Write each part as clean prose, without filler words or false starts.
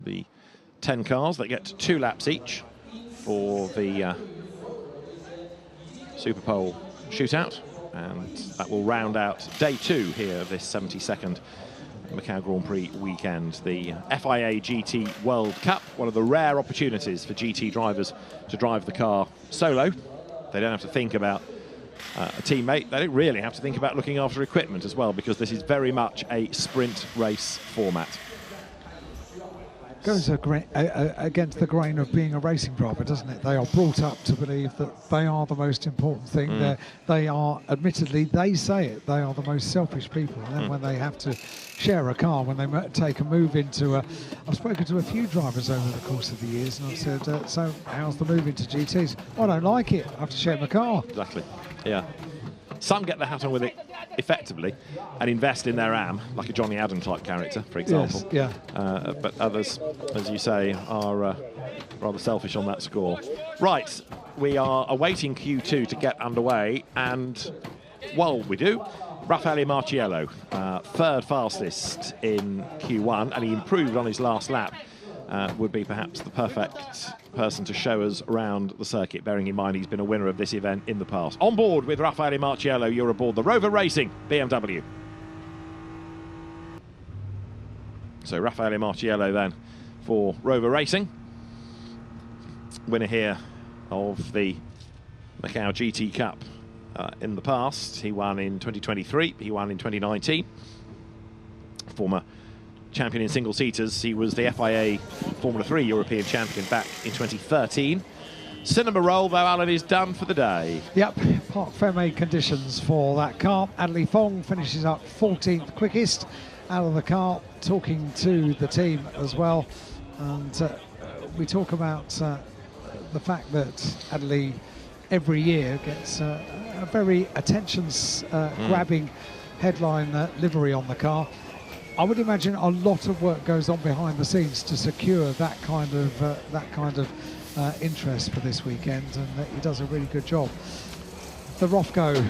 The 10 cars that get 2 laps each for the Super Pole shootout, and that will round out day 2 here of this 72nd Macau Grand Prix weekend. The FIA GT World Cup, one of the rare opportunities for GT drivers to drive the car solo. They don't have to think about a teammate. They don't really have to think about looking after equipment as well, because this is very much a sprint race format. Goes against the grain of being a racing driver, doesn't it? They are brought up to believe that they are the most important thing. They are, admittedly, they say it, they are the most selfish people. And then when they have to share a car, when they take a move into a... I've spoken to a few drivers over the course of the years, and I've said, so how's the move into GTs? I don't like it, I have to share my car. Exactly, yeah. Some get their hat on with it effectively and invest in their AM, like a Johnny Adam type character, for example. Yes, yeah. But others, as you say, are rather selfish on that score. Right, we are awaiting Q2 to get underway, and while we do, Raffaele Marciello, third fastest in Q1, and he improved on his last lap. Would be perhaps the perfect person to show us around the circuit, bearing in mind he's been a winner of this event in the past. On board with Raffaele Marciello, you're aboard the Rover Racing BMW. So Raffaele Marciello then for Rover Racing. Winner here of the Macau GT Cup in the past. He won in 2023, he won in 2019. Former champion in single-seaters. He was the FIA Formula 3 European champion back in 2013. Cinema roll, though, Alan, is done for the day. Yep, Parc Fermé conditions for that car. Adley Fong finishes up 14th quickest out of the car, talking to the team as well. And we talk about the fact that Adley every year gets a very attention-grabbing headline livery on the car. I would imagine a lot of work goes on behind the scenes to secure that kind of interest for this weekend, and he does a really good job. The Rofco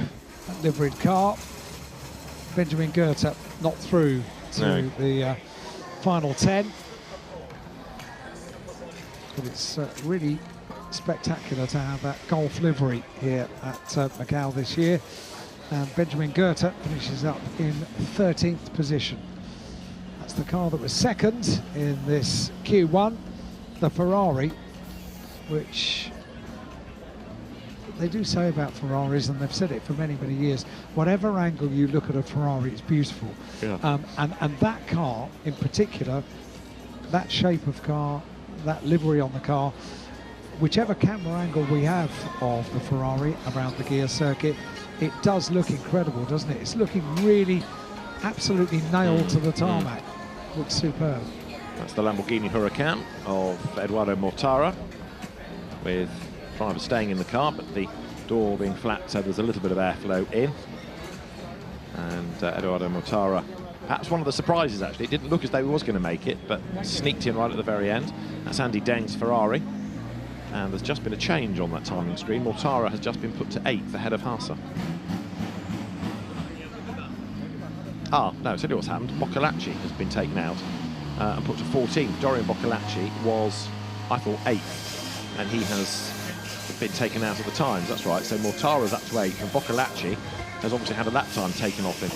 liveried car, Benjamin Goethe not through to the final 10, but it's really spectacular to have that Golf livery here at Macau this year, and Benjamin Goethe finishes up in 13th position. That's the car that was second in this Q1, the Ferrari, which they do say about Ferraris, and they've said it for many, many years. Whatever angle you look at a Ferrari, it's beautiful. Yeah. And that car in particular, that shape of car, that livery on the car, whichever camera angle we have of the Ferrari around the gear circuit, it does look incredible, doesn't it? It's looking really absolutely nailed to the tarmac. Looks superb. That's the Lamborghini Huracan of Eduardo Mortara, with drivers staying in the car, but the door being flat, so there's a little bit of airflow in. And Eduardo Mortara, perhaps one of the surprises actually. It didn't look as though he was going to make it, but sneaked in right at the very end. That's Andy Deng's Ferrari. And there's just been a change on that timing screen. Mortara has just been put to 8th ahead of Haase. Ah, no, tell you what's happened. Boccalacci has been taken out and put to 14th. Dorian Boccalacci was, I thought, 8th, and he has been taken out of the times. That's right, so Mortara's up to 8th, and Boccalacci has obviously had a lap time taken off him.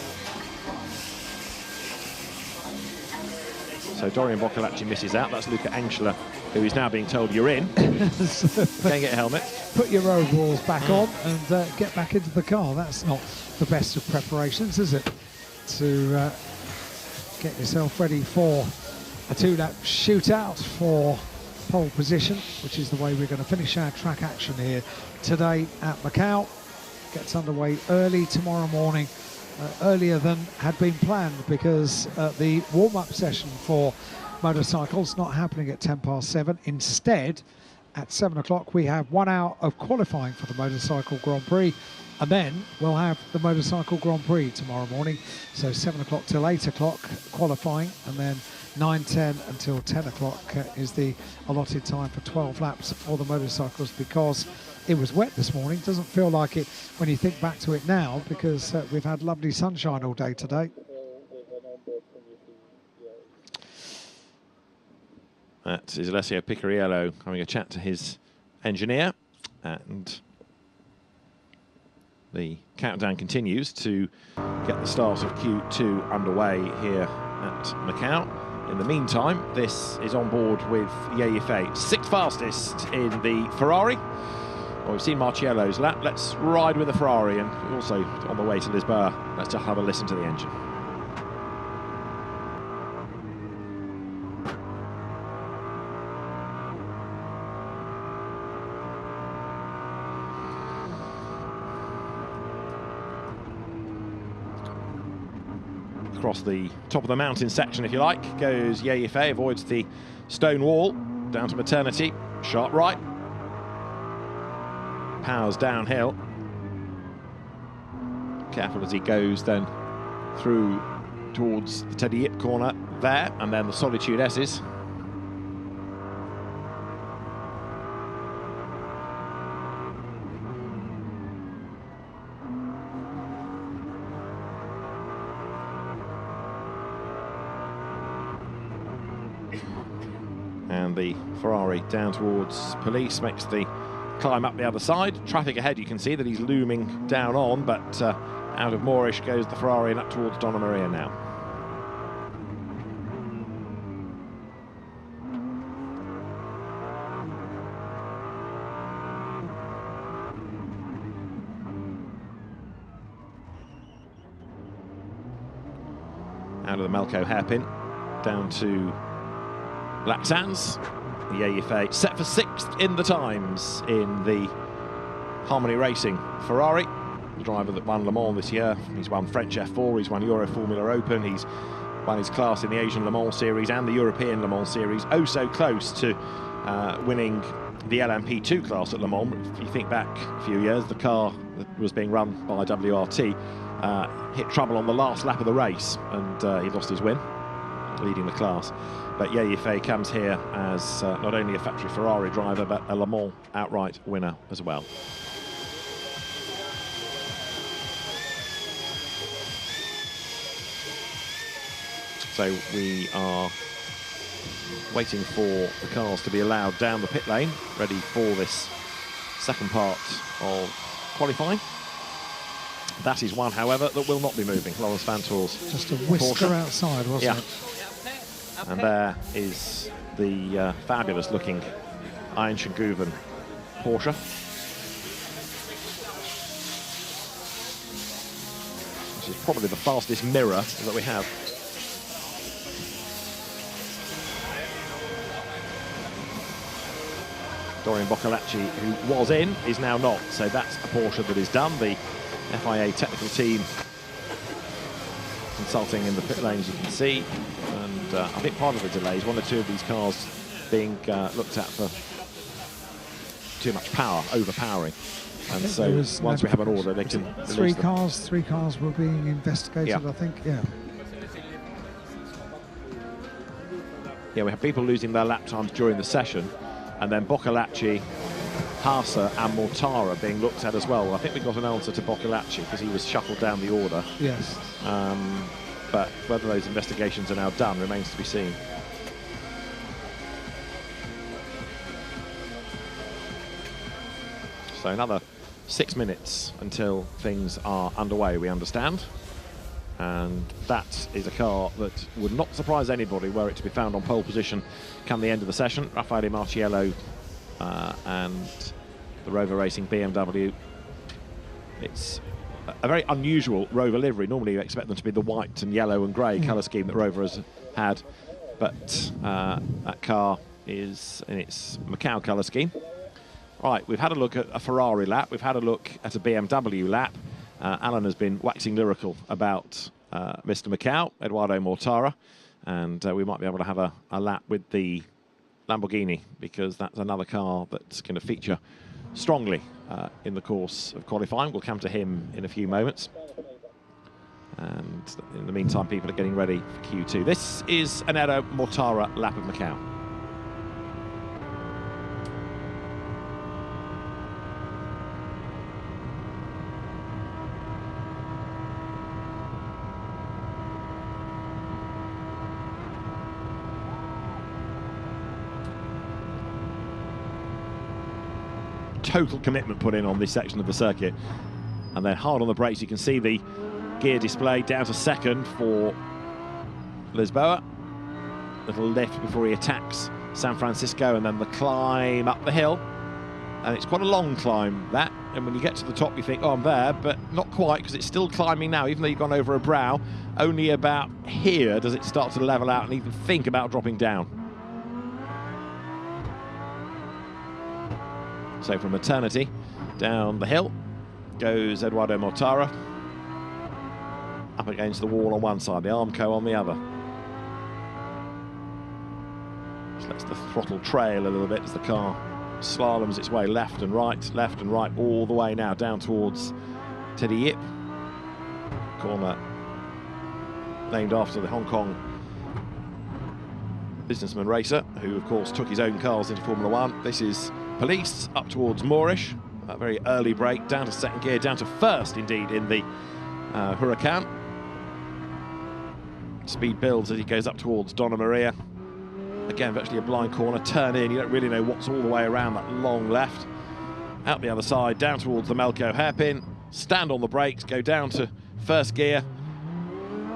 So Dorian Boccalacci misses out. That's Luca Angela, who is now being told, you're in. Go and get a helmet. Put your overalls back on and get back into the car. That's not the best of preparations, is it? To get yourself ready for a 2-lap shootout for pole position, which is the way we're going to finish our track action here today at Macau. Gets underway early tomorrow morning, earlier than had been planned, because the warm-up session for motorcycles not happening at 7:10. Instead, at 7 o'clock we have 1 hour of qualifying for the Motorcycle Grand Prix, and then we'll have the Motorcycle Grand Prix tomorrow morning. So 7 o'clock till 8 o'clock qualifying, and then 9:10 until 10 o'clock is the allotted time for 12 laps for the motorcycles, because it was wet this morning. Doesn't feel like it when you think back to it now, because we've had lovely sunshine all day today. That is Alessio Picariello having a chat to his engineer, and the countdown continues to get the start of Q2 underway here at Macau. In the meantime, this is on board with Ye Yifei, 6th fastest in the Ferrari. Well, we've seen Marciello's lap. Let's ride with the Ferrari, and also on the way to Lisboa, let's just have a listen to the engine. Across the top of the mountain section, if you like, goes Ye Yifei, avoids the stone wall, down to Maternity, sharp right, powers downhill. Careful as he goes then through towards the Teddy Yip corner there, and then the Solitude S's. And the Ferrari down towards Police makes the climb up the other side. Traffic ahead, you can see that he's looming down on, but out of Moorish goes the Ferrari and up towards Donna Maria now. Out of the Melco hairpin, down to Laxans. Ye Yifei set for 6th in the times in the Harmony Racing Ferrari, the driver that won Le Mans this year. He's won French F4, he's won Euro Formula Open, he's won his class in the Asian Le Mans Series and the European Le Mans Series. Oh, so close to winning the LMP2 class at Le Mans. If you think back a few years, the car that was being run by WRT hit trouble on the last lap of the race, and he lost his win, leading the class. But Ye Yifei comes here as not only a factory Ferrari driver, but a Le Mans outright winner as well. So we are waiting for the cars to be allowed down the pit lane, ready for this second part of qualifying. That is one, however, that will not be moving. Lawrence Vantor's just a whisker Porsche outside, wasn't it? And there is the fabulous-looking Iron Shinguven Porsche. Which is probably the fastest mirror that we have. Dorian Boccalacci, who was in, is now not. So that's a Porsche that is done. The FIA technical team consulting in the pit lane, as you can see. And I think part of the delay is one or two of these cars being looked at for too much power, overpowering. And so once we have an order, they can three cars were being investigated, yeah. I think, yeah. Yeah, we have people losing their lap times during the session, and then Boccalacci, Haase and Mortara being looked at as well. I think we got an answer to Boccalacci because he was shuffled down the order. Yes. But whether those investigations are now done remains to be seen. So another 6 minutes until things are underway, we understand. And that is a car that would not surprise anybody were it to be found on pole position come the end of the session. Raffaele Marciello and the Rover Racing BMW. It's a very unusual Rover livery. Normally you expect them to be the white and yellow and grey colour scheme that Rover has had, but that car is in its Macau colour scheme. Right, we've had a look at a Ferrari lap, we've had a look at a BMW lap. Alan has been waxing lyrical about Mr. Macau, Eduardo Mortara, and we might be able to have a lap with the Lamborghini, because that's another car that's going to feature strongly in the course of qualifying. We'll come to him in a few moments. And in the meantime, people are getting ready for Q2. This is an Edo Mortara lap of Macau. total commitment put in on this section of the circuit. And then hard on the brakes, you can see the gear display down to second for Lisboa. Little lift before he attacks San Francisco, and then the climb up the hill. And it's quite a long climb, that. And when you get to the top, you think, oh, I'm there, but not quite, because it's still climbing now, even though you've gone over a brow. Only about here does it start to level out and even think about dropping down. So from Eternity, down the hill goes Eduardo Mortara. Up against the wall on one side, the Armco on the other. Just lets the throttle trail a little bit as the car slaloms its way left and right, all the way now down towards Teddy Yip. Corner named after the Hong Kong businessman racer, who of course took his own cars into Formula One. This is Police up towards Moorish. A very early break, down to second gear, down to first indeed in the Huracan. Speed builds as he goes up towards Donna Maria. Again, virtually a blind corner, turn in, you don't really know what's all the way around that long left. Out the other side, down towards the Melco hairpin, stand on the brakes, go down to first gear,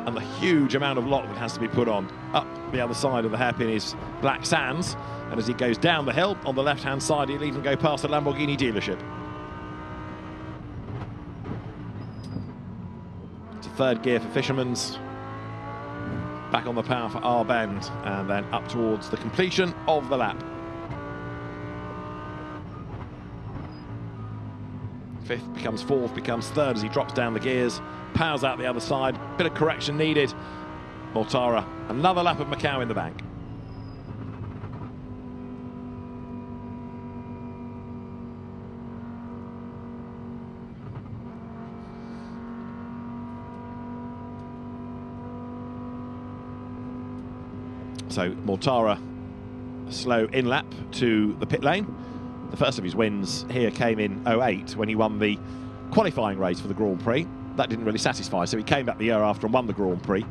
and the huge amount of lock that has to be put on. Up the other side of the hairpin is Black Sands, and as he goes down the hill, on the left-hand side, he'll even go past the Lamborghini dealership. To third gear for Fisherman's. Back on the power for R-Bend, and then up towards the completion of the lap. Fifth becomes fourth, becomes third as he drops down the gears, powers out the other side, bit of correction needed. Mortara, another lap of Macau in the bank. So Mortara, a slow in-lap to the pit lane. The first of his wins here came in 08 when he won the qualifying race for the Grand Prix. That didn't really satisfy, so he came back the year after and won the Grand Prix.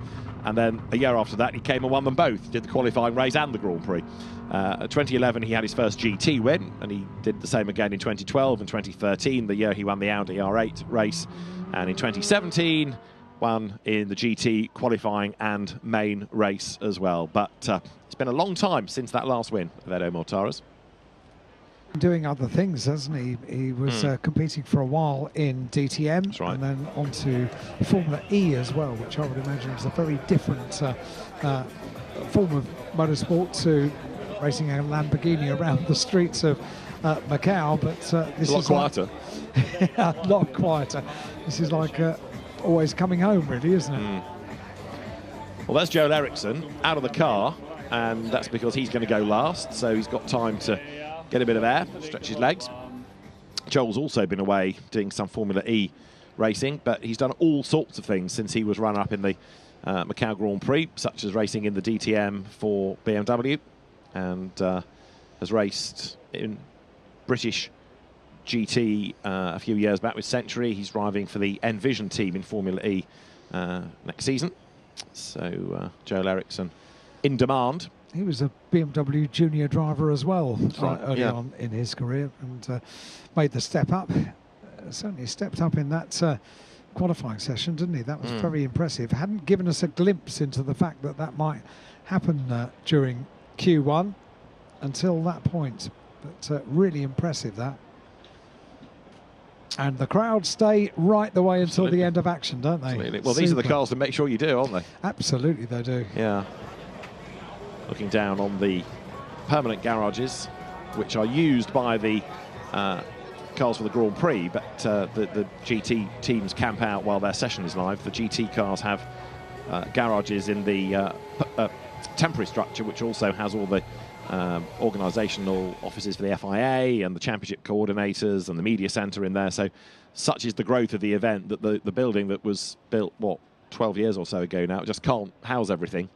And then a year after that, he came and won them both, did the qualifying race and the Grand Prix. 2011, he had his first GT win, and he did the same again in 2012 and 2013, the year he won the Audi R8 race. And in 2017, won in the GT qualifying and main race as well. But it's been a long time since that last win of Edo Mortara's. Doing other things, hasn't he? He was competing for a while in DTM, that's right, and then on to Formula E as well, which I would imagine is a very different form of motorsport to racing a Lamborghini around the streets of Macau. But this is a lot quieter. A lot quieter. This is like always coming home, really, isn't it? Well, that's Joel Eriksson out of the car, and that's because he's going to go last, so he's got time to get a bit of air, stretch his legs. Joel's also been away doing some Formula E racing, but he's done all sorts of things since he was runner-up in the Macau Grand Prix, such as racing in the DTM for BMW, and has raced in British GT a few years back with Century. He's driving for the Envision team in Formula E next season. So Joel Eriksson in demand. He was a BMW junior driver as well early yeah, on in his career, and made the step up. Certainly stepped up in that qualifying session, didn't he? That was very impressive. Hadn't given us a glimpse into the fact that that might happen during Q1 until that point. But really impressive, that. And the crowd stay right the way until the end of action, don't they? Absolutely. Well, these are the cars to make sure you do, aren't they? Absolutely, they do. Yeah. Looking down on the permanent garages, which are used by the cars for the Grand Prix, but the GT teams camp out while their session is live. The GT cars have garages in the temporary structure, which also has all the organisational offices for the FIA and the championship coordinators and the media centre in there. So such is the growth of the event that the building that was built, what, 12 years or so ago now, just can't house everything.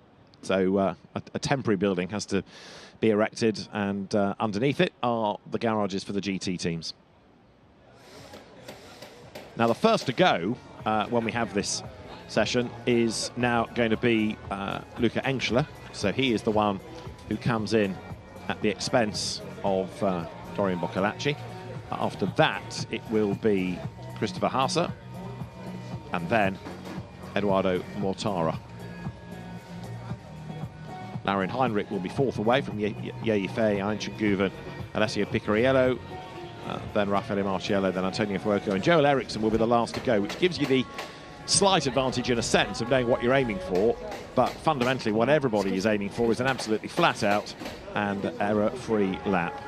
So a temporary building has to be erected, and underneath it are the garages for the GT teams. Now the first to go when we have this session is now going to be Luca Engschler. So he is the one who comes in at the expense of Dorian Boccolacci. After that, it will be Christopher Haase and then Eduardo Mortara. Laurin Heinrich will be fourth away from Ye Fei, Anchin Guven, Alessio Picariello, then Raffaele Marciello, then Antonio Fuoco, and Joel Eriksson will be the last to go, which gives you the slight advantage in a sense of knowing what you're aiming for, but fundamentally what everybody is aiming for is an absolutely flat out and error-free lap.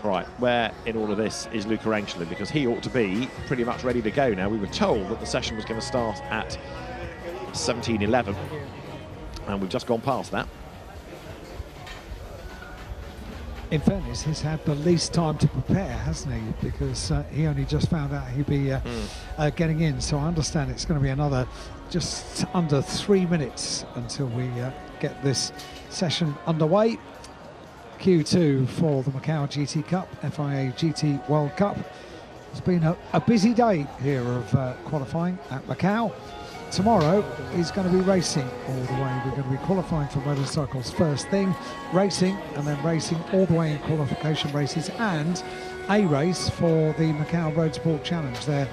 Right, where in all of this is Luca Engstler, because he ought to be pretty much ready to go now. We were told that the session was going to start at 17:11, and we've just gone past that. In fairness, he's had the least time to prepare, hasn't he? Because he only just found out he'd be getting in. So I understand it's going to be another just under 3 minutes until we get this session underway. Q2 for the Macau GT Cup, FIA GT World Cup. It's been a busy day here of qualifying at Macau. Tomorrow is going to be racing all the way. We're going to be qualifying for motorcycles first thing, racing, and then racing all the way in qualification races, and a race for the Macau Road Sport Challenge. Their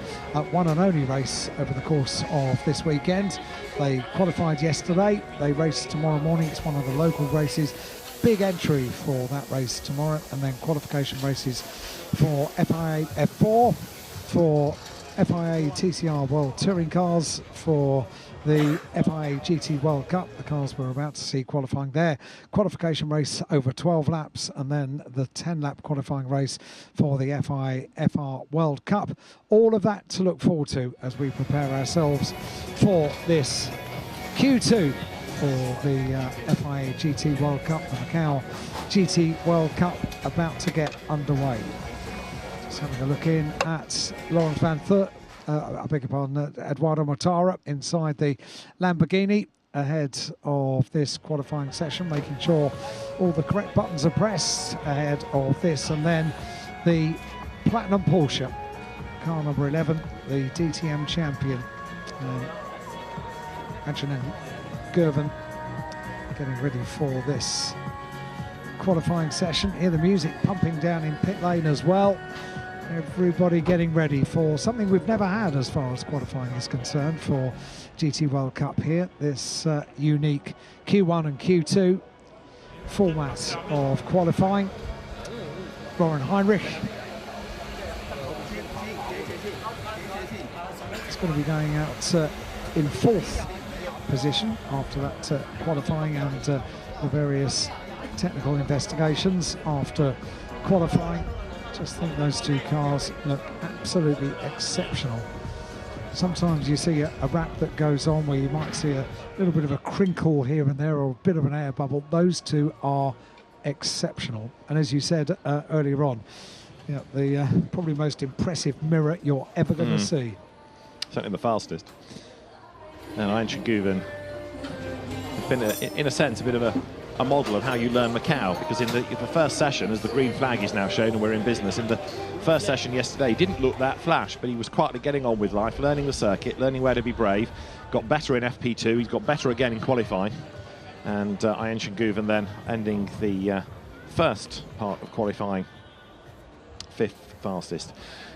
one and only race over the course of this weekend. They qualified yesterday. They race tomorrow morning. It's one of the local races. Big entry for that race tomorrow, and then qualification races for FIA F4, for FIA TCR World Touring Cars, for the FIA GT World Cup, the cars we're about to see qualifying there. Qualification race over 12 laps, and then the 10-lap qualifying race for the FIA FR World Cup. All of that to look forward to as we prepare ourselves for this Q2 for the FIA GT World Cup, the Macau GT World Cup about to get underway. Just having a look in at Lawrence Van Thur, I beg your pardon, Eduardo Mortara inside the Lamborghini ahead of this qualifying session, making sure all the correct buttons are pressed ahead of this. And then the Platinum Porsche, car number 11, the DTM champion, Antonin Gervin, getting ready for this qualifying session. Hear the music pumping down in pit lane as well. Everybody getting ready for something we've never had as far as qualifying is concerned for GT World Cup here. This unique Q1 and Q2 format of qualifying. Laurin Heinrich is going to be going out in fourth position after that qualifying and the various technical investigations after qualifying. Just think those two cars look absolutely exceptional. Sometimes you see a wrap that goes on where you might see a little bit of a crinkle here and there or a bit of an air bubble. Those two are exceptional. And as you said earlier on, you know, the probably most impressive mirror you're ever going to see. Certainly the fastest. And Anchin Guven has been, in a sense, a bit of a model of how you learn Macau, because in the first session, as the green flag is now shown and we're in business, in the first session yesterday, he didn't look that flash, but he was quietly getting on with life, learning the circuit, learning where to be brave, got better in FP2, he's got better again in qualifying, and Anchin Guven then ending the first part of qualifying fifth fastest.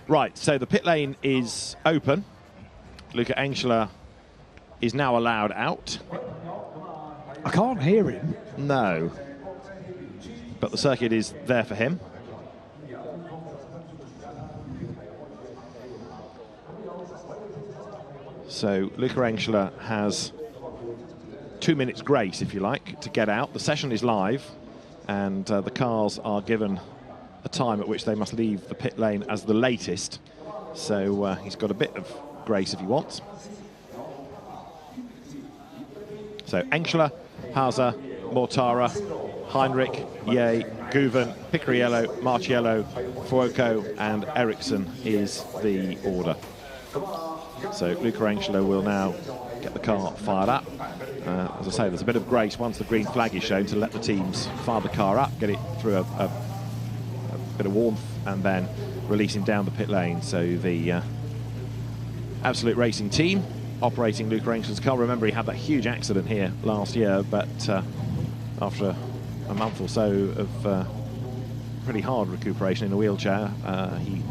Right, so the pit lane is open. Luca Engstler is now allowed out. I can't hear him. No. But the circuit is there for him. So Luca Engstler has 2 minutes grace, if you like, to get out. The session is live, and the cars are given a time at which they must leave the pit lane as the latest. So he's got a bit of grace if he wants. So Engstler, Haase, Mortara, Heinrich, Ye, Guven, Picariello, Marciello, Fuoco and Eriksson is the order. So Luca Engstler will now get the car fired up. As I say, there's a bit of grace once the green flag is shown to let the teams fire the car up, get it through a bit of warmth, and then releasing down the pit lane. So the Absolute Racing team operating Luca Engstler's car. Remember, he had that huge accident here last year, but after a month or so of pretty hard recuperation in a wheelchair. He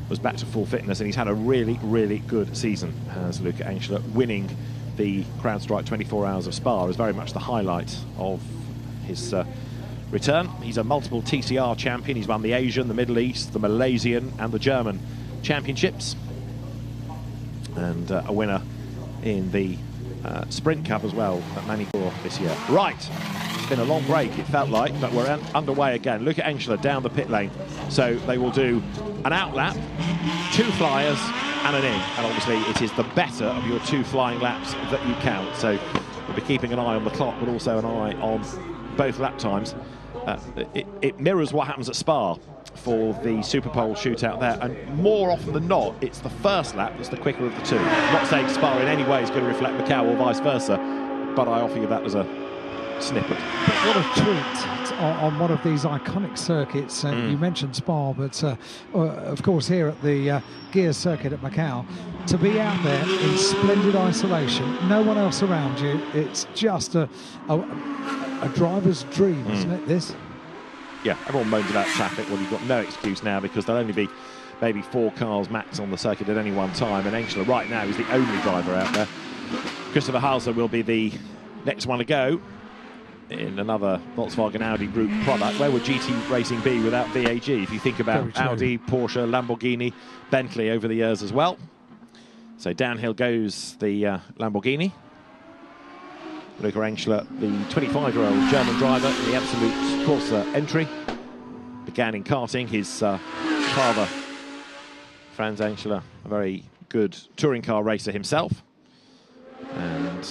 was back to full fitness, and he's had a really, really good season as Luca Engstler. Winning the Crown Strike 24 Hours of Spa is very much the highlight of his return. He's a multiple TCR champion. He's won the Asian, the Middle East, the Malaysian and the German championships, and a winner in the Sprint Cup as well at Manicourt this year. Right, it's been a long break, it felt like, but we're underway again. Look at Engstler down the pit lane. So they will do an out lap, 2 flyers and an in, and obviously it is the better of your 2 flying laps that you count. So we'll be keeping an eye on the clock, but also an eye on both lap times. It mirrors what happens at Spa for the Super Pole shootout there, and more often than not, it's the first lap that's the quicker of the 2. I'm not saying Spa in any way is going to reflect Macau or vice versa, but I offer you that as a snippet. What a treat on one of these iconic circuits. You mentioned Spa, but of course here at the Gears circuit at Macau, to be out there in splendid isolation, no one else around you, it's just a driver's dream, isn't it, this? Yeah, everyone moans about traffic. Well, you've got no excuse now, because there'll only be maybe 4 cars max on the circuit at any one time, and Engstler right now is the only driver out there. Christopher Halser will be the next one to go in another Volkswagen Audi Group product. Where would GT racing be without VAG? If you think about Audi, Porsche, Lamborghini, Bentley over the years as well. So downhill goes the Lamborghini. Luca Engstler, the 25-year-old German driver in the Absolute Corsa entry, began in karting. His father, Franz Engstler, a very good touring car racer himself, and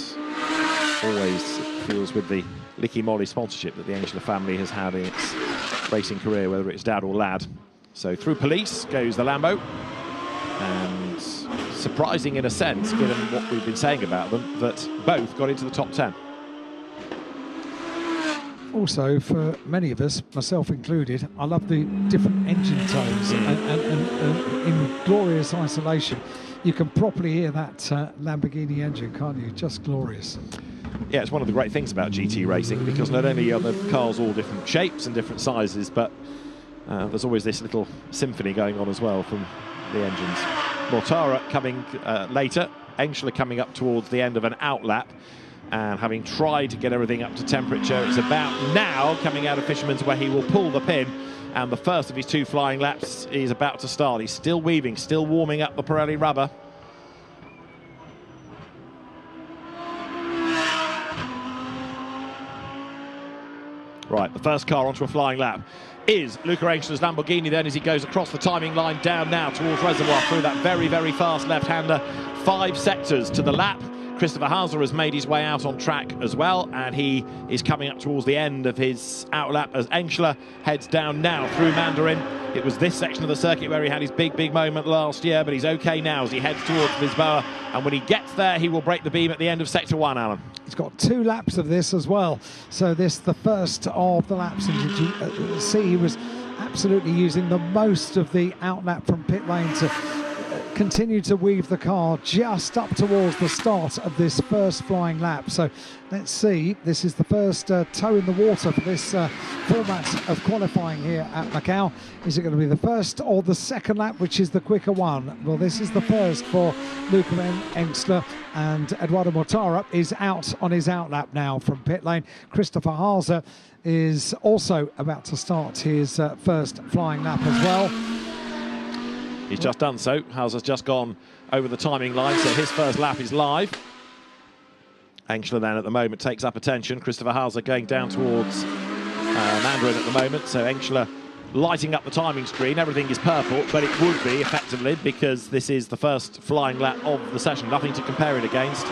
always feels with the Licky Moly sponsorship that the Engstler family has had in its racing career, whether it's dad or lad. So through police goes the Lambo, and surprising in a sense, given what we've been saying about them, that both got into the top 10. Also, for many of us, myself included, I love the different engine tones, and in glorious isolation, you can properly hear that Lamborghini engine, can't you? Just glorious. Yeah, it's one of the great things about GT racing, because not only are the cars all different shapes and different sizes, but there's always this little symphony going on as well from the engines. Mortara coming later, Engstler coming up towards the end of an out lap, and having tried to get everything up to temperature, it's about now coming out of Fisherman's where he will pull the pin, and the first of his 2 flying laps is about to start. He's still weaving, still warming up the Pirelli rubber. Right, the first car onto a flying lap is Luca Engstler's Lamborghini then, as he goes across the timing line down now towards Reservoir through that very, very fast left-hander. 5 sectors to the lap. Christopher Halser has made his way out on track as well, and he is coming up towards the end of his out lap as Engstler heads down now through Mandarin. It was this section of the circuit where he had his big moment last year, but he's okay now as he heads towards Lisboa, and when he gets there, he will break the beam at the end of Sector 1, Alan. He's got 2 laps of this as well, so this the first of the laps, and you see he was absolutely using the most of the out lap from pit lane to continue to weave the car just up towards the start of this first flying lap. So let's see, this is the first toe in the water for this format of qualifying here at Macau. Is it going to be the first or the second lap, which is the quicker one? Well, this is the first for Luca Engstler, and Eduardo Mortara is out on his out lap now from pit lane. Christopher Halser is also about to start his first flying lap as well. He's just done so. Halser's just gone over the timing line, so his first lap is live. Engstler then at the moment takes up attention. Christopher Halser going down towards Mandarin at the moment, so Engstler lighting up the timing screen. Everything is purple, but it would be effectively, because this is the first flying lap of the session. Nothing to compare it against.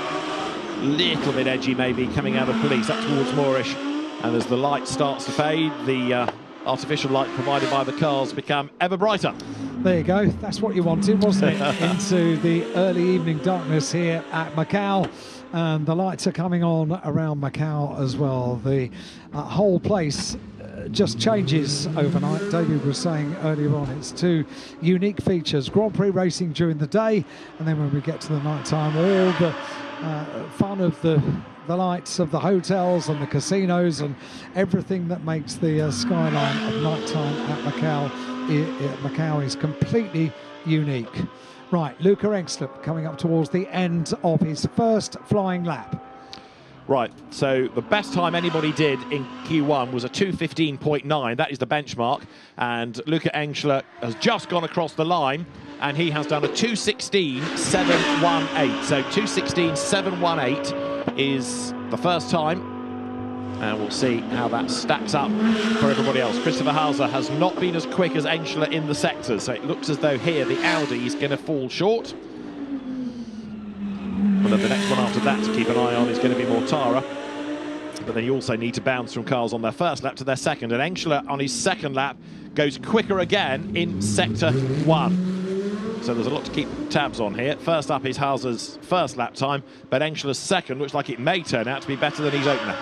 Little bit edgy maybe coming out of police up towards Moorish, and as the light starts to fade, the artificial light provided by the cars become ever brighter. There you go, that's what you wanted, wasn't it? Into the early evening darkness here at Macau, and the lights are coming on around Macau as well. The whole place just changes overnight. David was saying earlier on, it's 2 unique features: Grand Prix racing during the day, and then when we get to the night time, all the fun of the the lights of the hotels and the casinos and everything that makes the skyline of nighttime at Macau is completely unique. Right, Luca Engstler coming up towards the end of his first flying lap. Right, so the best time anybody did in Q1 was a 2:15.9. That is the benchmark. And Luca Engstler has just gone across the line, and he has done a 2:16.718. So 2:16.718 is the first time. And we'll see how that stacks up for everybody else. Christopher Hauser has not been as quick as Engstler in the sectors. So it looks as though here the Audi is going to fall short. But then the next one after that to keep an eye on is going to be Mortara. But then you also need to bounce from cars on their first lap to their second. And Engstler on his second lap goes quicker again in sector 1. So there's a lot to keep tabs on here. First up is Hauser's first lap time, but Engstler's second looks like it may turn out to be better than his opener.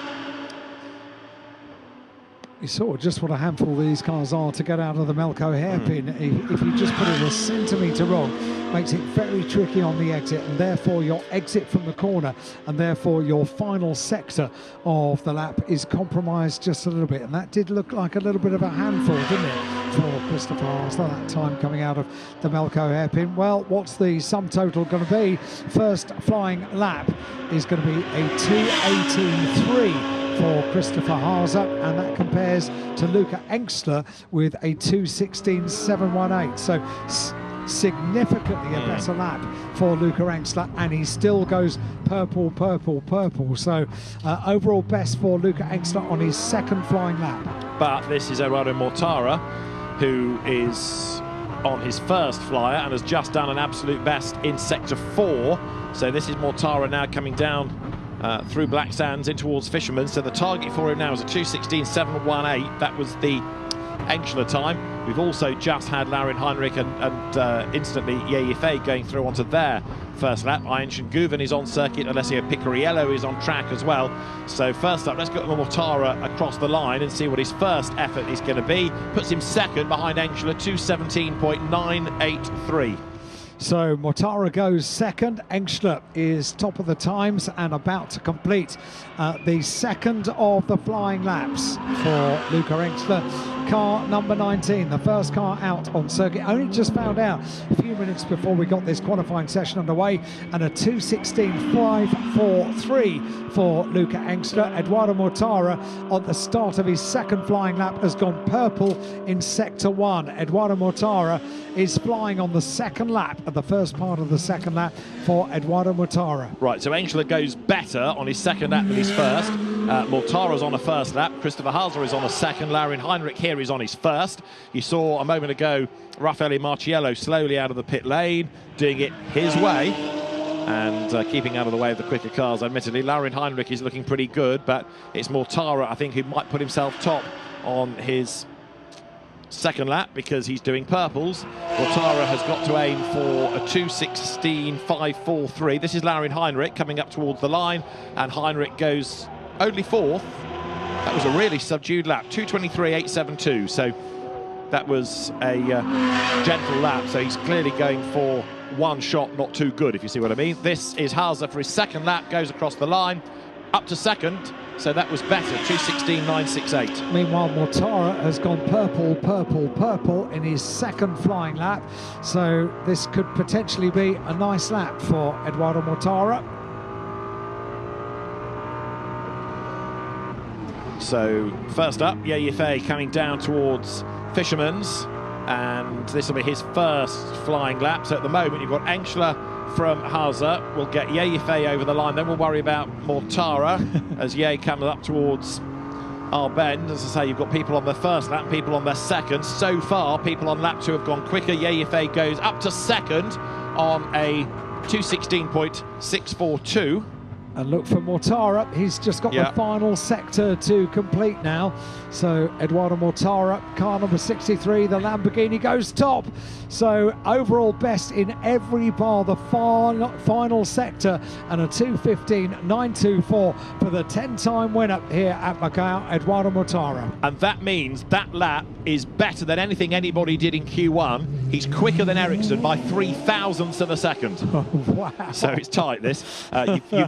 You saw just what a handful these cars are to get out of the Macau hairpin. If you just put it a centimetre wrong, makes it very tricky on the exit, and therefore your exit from the corner and therefore your final sector of the lap is compromised just a little bit. And that did look like a little bit of a handful, didn't it, for Christopher Hauser, that time coming out of the Macau hairpin. Well, what's the sum total going to be? First flying lap is going to be a 2:18.3 for Christopher Hauser, and that compares to Luca Engstler with a 2:16.718. So significantly a better lap for Luca Engstler, and he still goes purple, purple, purple. So overall best for Luca Engstler on his second flying lap. But this is Eduardo Mortara, who is on his first flyer and has just done an absolute best in sector 4. So this is Mortara now coming down through Black Sands in towards Fisherman. So the target for him now is a 2:16.718. That was the Engstler time. We've also just had Laurin Heinrich and instantly Yeifei going through onto their first lap. Ayenchen Guven is on circuit. Alessio Picariello is on track as well. So first up, let's go to Mortara across the line and see what his first effort is going to be. Puts him second behind Engstler, 2:17.983. So Mortara goes second. Engstler is top of the times and about to complete the second of the flying laps for Luca Engstler. Car number 19, the first car out on circuit. Only just found out a few minutes before we got this qualifying session underway, and a 2:16.543 for Luca Engstler. Eduardo Mortara on the start of his second flying lap has gone purple in sector 1. Eduardo Mortara is flying on the second lap of the first part of the second lap for Eduardo Mortara. Right, so Engstler goes better on his second lap than his first. Mortara's on a first lap. Christopher Hauser is on a second. Laurin Heinrich here is on his first. You saw a moment ago Raffaele Marciello slowly out of the pit lane, doing it his way and keeping out of the way of the quicker cars. Admittedly, Laurin Heinrich is looking pretty good, but it's Mortara, I think, who might put himself top on his second lap because he's doing purples. Mortara has got to aim for a 2:16.543. This is Laurin Heinrich coming up towards the line, and Heinrich goes only fourth. That was a really subdued lap, 2:23.872. So that was a gentle lap. So he's clearly going for one shot, not too good, if you see what I mean. This is Hauser for his second lap, goes across the line, up to second. So that was better, 2:16.968. Meanwhile, Mortara has gone purple, purple, purple in his second flying lap. So this could potentially be a nice lap for Eduardo Mortara. So first up, Yeifei coming down towards Fisherman's, and this will be his first flying lap. So at the moment you've got Engstler from Hauser. We'll get Yeifei over the line, then we'll worry about Mortara as Ye comes up towards our bend. As I say, you've got people on their first lap, people on their second. So far, people on lap 2 have gone quicker. Yeifei goes up to second on a 2:16.642. And look for Mortara, he's just got the final sector to complete now. So Eduardo Mortara, car number 63, the Lamborghini goes top. So overall best in every bar, the final sector, and a 2:15.924 for the 10-time winner here at Macau, Eduardo Mortara. And that means that lap is better than anything anybody did in Q1. He's quicker than Ericsson by 0.003 of a second. Oh, wow. So it's tight, this.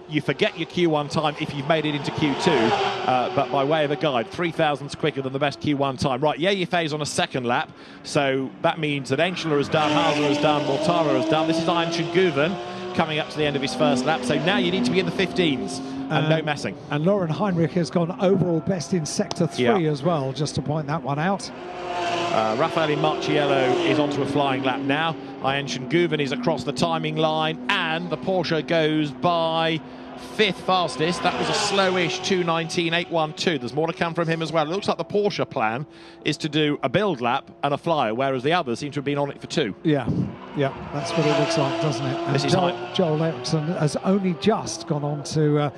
You forget forget your Q1 time if you've made it into Q2, but by way of a guide, 3,000's quicker than the best Q1 time. Right, Yeyefei's on a second lap, so that means that Enschler has done, Hauser has done, Mortara has done. This is Guven coming up to the end of his first lap, so now you need to be in the 15s and no messing. And Lauren Heinrich has gone overall best in Sector 3 as well, just to point that one out. Raffaele Marciello is onto a flying lap now. Guven is across the timing line, and the Porsche goes by 5th fastest. That was a slowish 2:19.812. There's more to come from him as well. It looks like the Porsche plan is to do a build lap and a flyer, whereas the others seem to have been on it for 2. Yeah, that's what it looks like, doesn't it? And Joel Eriksson has only just gone on to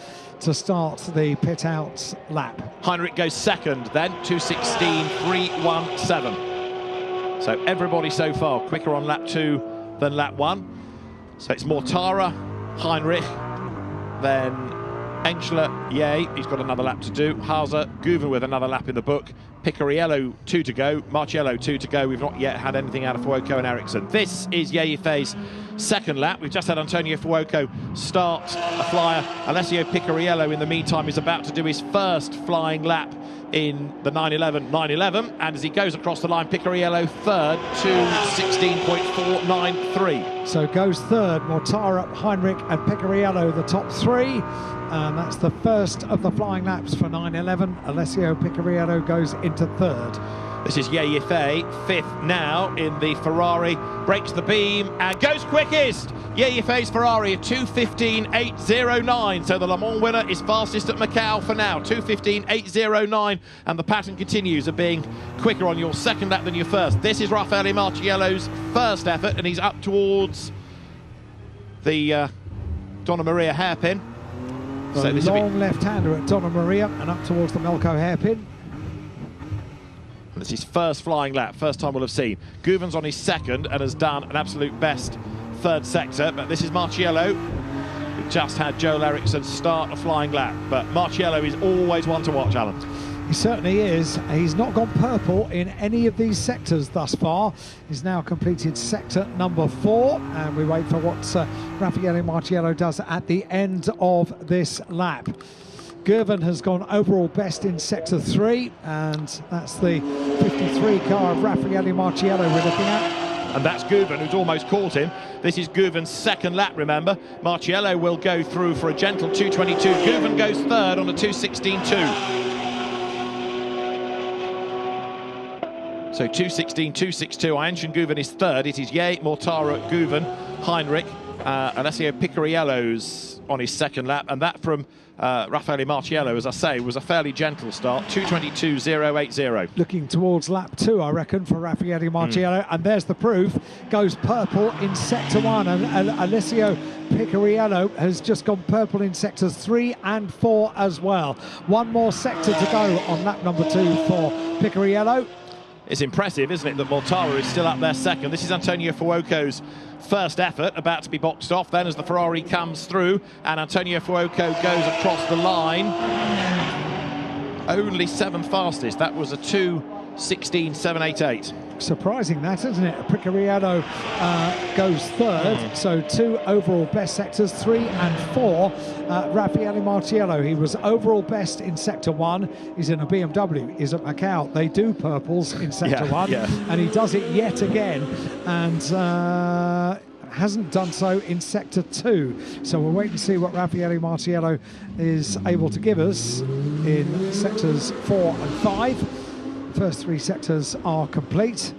start the pit out lap. Heinrich goes second then, 2:16.317. So everybody so far quicker on lap 2 than lap 1. So it's Mortara, Heinrich, then Enschler, he's got another lap to do. Hauser, Guven with another lap in the book. Picariello 2 to go, Marciello 2 to go. We've not yet had anything out of Fuoco and Ericsson. This is Yeyefei's second lap. We've just had Antonio Fuoco start a flyer. Alessio Picariello in the meantime is about to do his first flying lap in the 911, and as he goes across the line, Picariello third, 2:16.493. So goes third, Mortara, Heinrich and Picariello, the top 3. And that's the first of the flying laps for 911. Alessio Picariello goes into third. This is Yeyefei, 5th now in the Ferrari, breaks the beam and goes quickest. Yeyefei's Ferrari at 2:15.809. So the Le Mans winner is fastest at Macau for now, 2:15.809. And the pattern continues of being quicker on your second lap than your first. This is Raffaele Marciello's first effort, and he's up towards the Donna Maria hairpin. So this long left-hander at Donna Maria and up towards the Melco hairpin. It's his first flying lap, first time we'll have seen. Guven's on his second and has done an absolute best third sector, but this is Marciello, who just had Joel Eriksson start a flying lap. But Marciello is always one to watch, Alan. He certainly is. He's not gone purple in any of these sectors thus far. He's now completed sector number 4, and we wait for what Raffaele Marciello does at the end of this lap. Guven has gone overall best in Sector 3, and that's the 53 car of Raffaele Marciello we're looking at. And that's Guven, who's almost caught him. This is Guven's second lap, remember. Marciello will go through for a gentle 2:22. Guven goes third on a 2:16.2. So 2:16, 2:62. Guven is third. It is Mortara, Guven, Heinrich, Alessio Picariello's on his second lap, and that from Raffaele Marciello, as I say, was a fairly gentle start, 2:22.080. Looking towards lap 2, I reckon, for Raffaele Marciello, and there's the proof. Goes purple in Sector 1, and Alessio Picariello has just gone purple in Sectors 3 and 4 as well. One more sector to go on lap number 2 for Picariello. It's impressive, isn't it, that Mortara is still up there second. This is Antonio Fuoco's first effort, about to be boxed off then as the Ferrari comes through, and Antonio Fuoco goes across the line. Only 7th fastest. That was a 2:16.788. Surprising that, isn't it? Picariello goes third, so 2 overall best sectors, 3 and 4. Raffaele Marciello, he was overall best in Sector 1. He's in a BMW, he's at Macau. They do purples in Sector 1, and he does it yet again, and hasn't done so in Sector 2. So we'll wait and see what Raffaele Marciello is able to give us in Sectors 4 and 5. First 3 sectors are complete.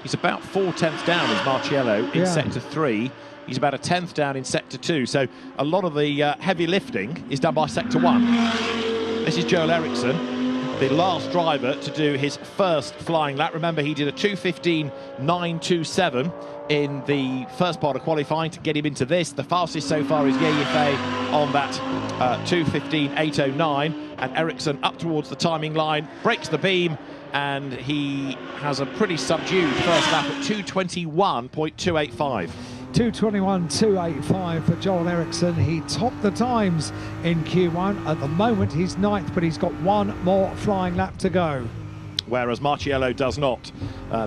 He's about 4/10 down as Marciello in Sector 3. He's about a 10th down in Sector 2. So a lot of the heavy lifting is done by Sector 1. This is Joel Eriksson, the last driver to do his first flying lap. Remember, he did a 2:15.927 in the first part of qualifying to get him into this. The fastest so far is Yeyefei on that 2:15.809, and Eriksson up towards the timing line, breaks the beam, and he has a pretty subdued first lap at 2:21.285. 2:21.285 for Joel Eriksson. He topped the times in Q1. At the moment, he's 9th, but he's got one more flying lap to go. whereas Marciello does not.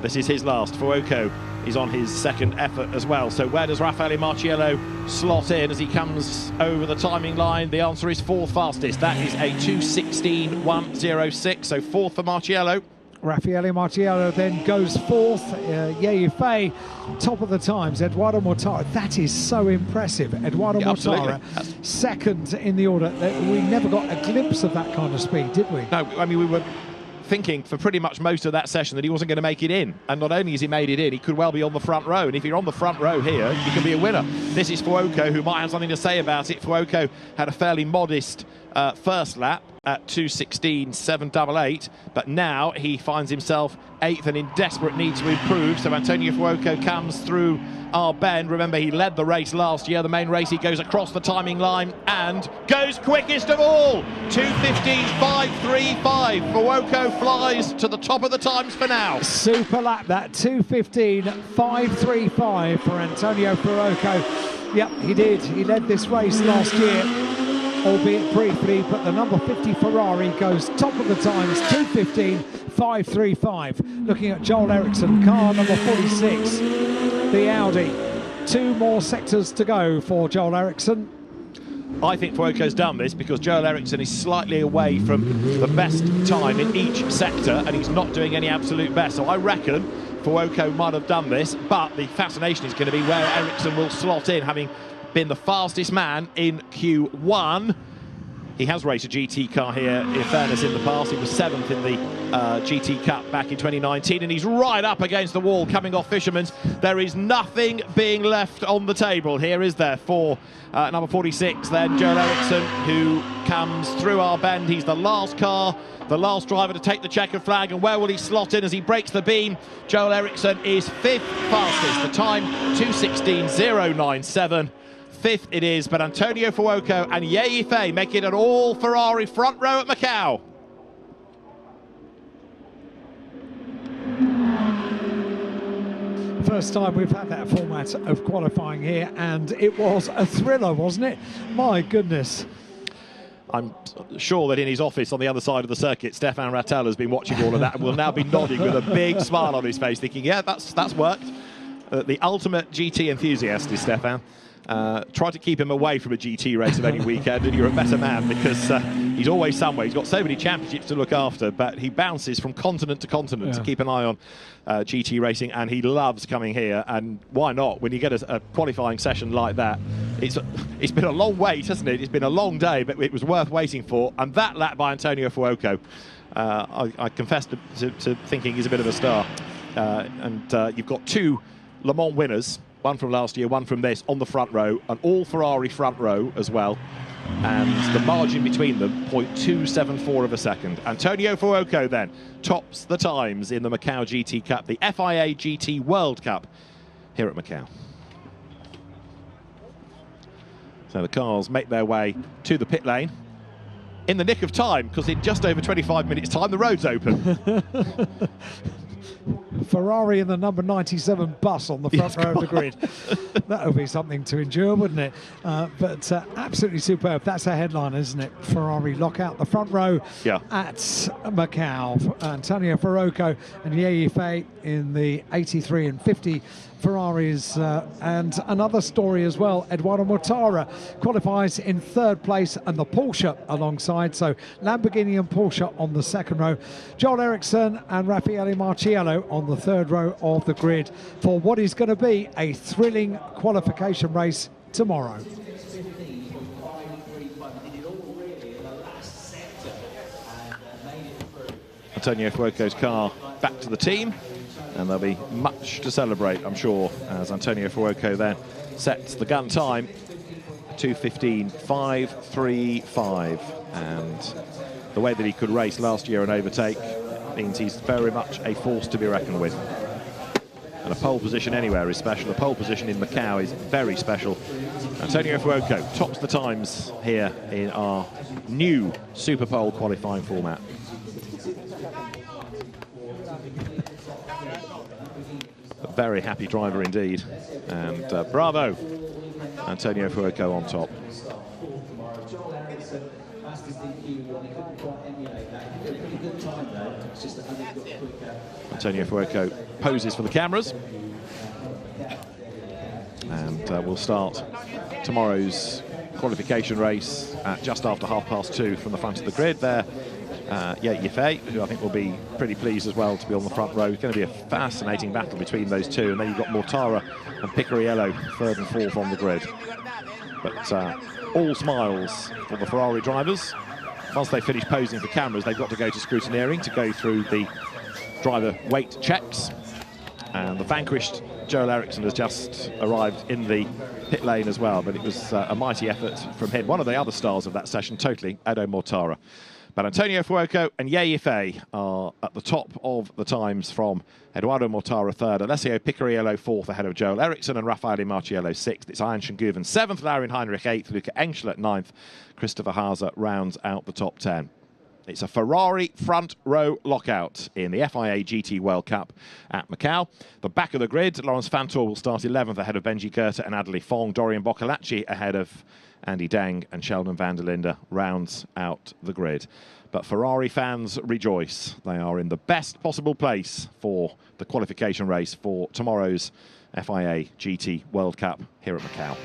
This is his last. Fuoco is on his second effort as well. So where does Raffaele Marciello slot in as he comes over the timing line? The answer is fourth fastest. That is a 2:16.106, so fourth for Marciello. Raffaele Marciello then goes fourth. Fei, top of the times. Eduardo Mortara, that is so impressive. Eduardo Mortara, second in the order. We never got a glimpse of that kind of speed, did we? No, I mean, we were thinking for pretty much most of that session that he wasn't going to make it in. And not only has he made it in, he could well be on the front row. And if you're on the front row here, you can be a winner. This is Fuoco, who might have something to say about it. Fuoco had a fairly modest first lap at 2:16.788, but now he finds himself 8th and in desperate need to improve. So Antonio Fuoco comes through our bend. Remember, he led the race last year, the main race. He goes across the timing line and goes quickest of all. 2:15.535. Fuoco flies to the top of the times for now. Super lap, that 2:15.535 for Antonio Fuoco. Yep, he did. He led this race last year, albeit briefly, but the number 50 Ferrari goes top of the times, 2:15.535. Looking at Joel Eriksson, car number 46, the Audi. 2 more sectors to go for Joel Eriksson. I think Fuoco's done this because Joel Eriksson is slightly away from the best time in each sector, and he's not doing any absolute best. So I reckon Fuoco might have done this, but the fascination is going to be where Eriksson will slot in, having been the fastest man in Q1. He has raced a GT car here, in fairness, in the past. He was 7th in the GT Cup back in 2019, and he's right up against the wall coming off Fisherman's. There is nothing being left on the table here, is there, for number 46 then, Joel Eriksson, who comes through our bend. He's the last car, the last driver to take the checkered flag, and where will he slot in as he breaks the beam? Joel Eriksson is 5th fastest, the time 2:16.097. 5th it is, but Antonio Fuoco and Fei make it an all-Ferrari front row at Macau. First time we've had that format of qualifying here, and it was a thriller, wasn't it? My goodness. I'm sure that in his office on the other side of the circuit, Stefan Rattel has been watching all of that and will now be nodding with a big smile on his face, thinking, yeah, that's worked. The ultimate GT enthusiast is Stefan. Try to keep him away from a GT race of any weekend and you're a better man, because he's always somewhere. He's got so many championships to look after, but he bounces from continent to continent to keep an eye on GT racing, and he loves coming here. And why not? When you get a qualifying session like that, it's been a long wait, hasn't it? It's been a long day, but it was worth waiting for. And that lap by Antonio Fuoco, I confess to thinking he's a bit of a star. You've got 2 Le Mans winners, one from last year, one from this, on the front row, an all-Ferrari front row as well. And the margin between them, 0.274 of a second. Antonio Fuoco then tops the times in the Macau GT Cup, the FIA GT World Cup here at Macau. So the cars make their way to the pit lane in the nick of time, because in just over 25 minutes' time, the road's open. Ferrari in the number 97 bus on the front row of the grid. That would be something to endure, wouldn't it? But absolutely superb. That's a headline, isn't it? Ferrari lock out the front row at Macau. Antonio Fuoco and Fei in the 83 and 50 Ferraris, and another story as well. Eduardo Mortara qualifies in 3rd place, and the Porsche alongside. So Lamborghini and Porsche on the 2nd row. Joel Eriksson and Raffaele Marciello on the 3rd row of the grid for what is going to be a thrilling qualification race tomorrow. Antonio Fuoco's car back to the team, and there'll be much to celebrate, I'm sure, as Antonio Fuoco then sets the gun time 2:15.535. And the way that he could race last year and overtake means he's very much a force to be reckoned with. And a pole position anywhere is special. A pole position in Macau is very special. Antonio Fuoco tops the times here in our new Super Pole qualifying format. A very happy driver indeed, and bravo, Antonio Fuoco on top. Antonio Fuoco poses for the cameras. And we'll start tomorrow's qualification race at just after 2:30 from the front of the grid there. Yifei, who I think will be pretty pleased as well to be on the front row. It's going to be a fascinating battle between those two. And then you've got Mortara and Picariello, third and fourth on the grid. But all smiles for the Ferrari drivers. Once they finish posing for cameras, they've got to go to scrutineering to go through the driver weight checks. And the vanquished Joel Eriksson has just arrived in the pit lane as well, but it was a mighty effort from him. One of the other stars of that session, totally, Edo Mortara. But Antonio Fuoco and Yifei are at the top of the times from Eduardo Mortara third, Alessio Picariello fourth ahead of Joel Eriksson, and Raffaele Marciello sixth. It's Ian Schenguven seventh, Laurin Heinrich eighth, Luca Engel at ninth. Christopher Haase rounds out the top 10. It's a Ferrari front row lockout in the FIA GT World Cup at Macau. The back of the grid, Lawrence Fantor will start 11th ahead of Benji Goethe and Adeli Fong. Dorian Boccolacci ahead of Andy Deng, and Sheldon van der Linde rounds out the grid. But Ferrari fans rejoice. They are in the best possible place for the qualification race for tomorrow's FIA GT World Cup here at Macau.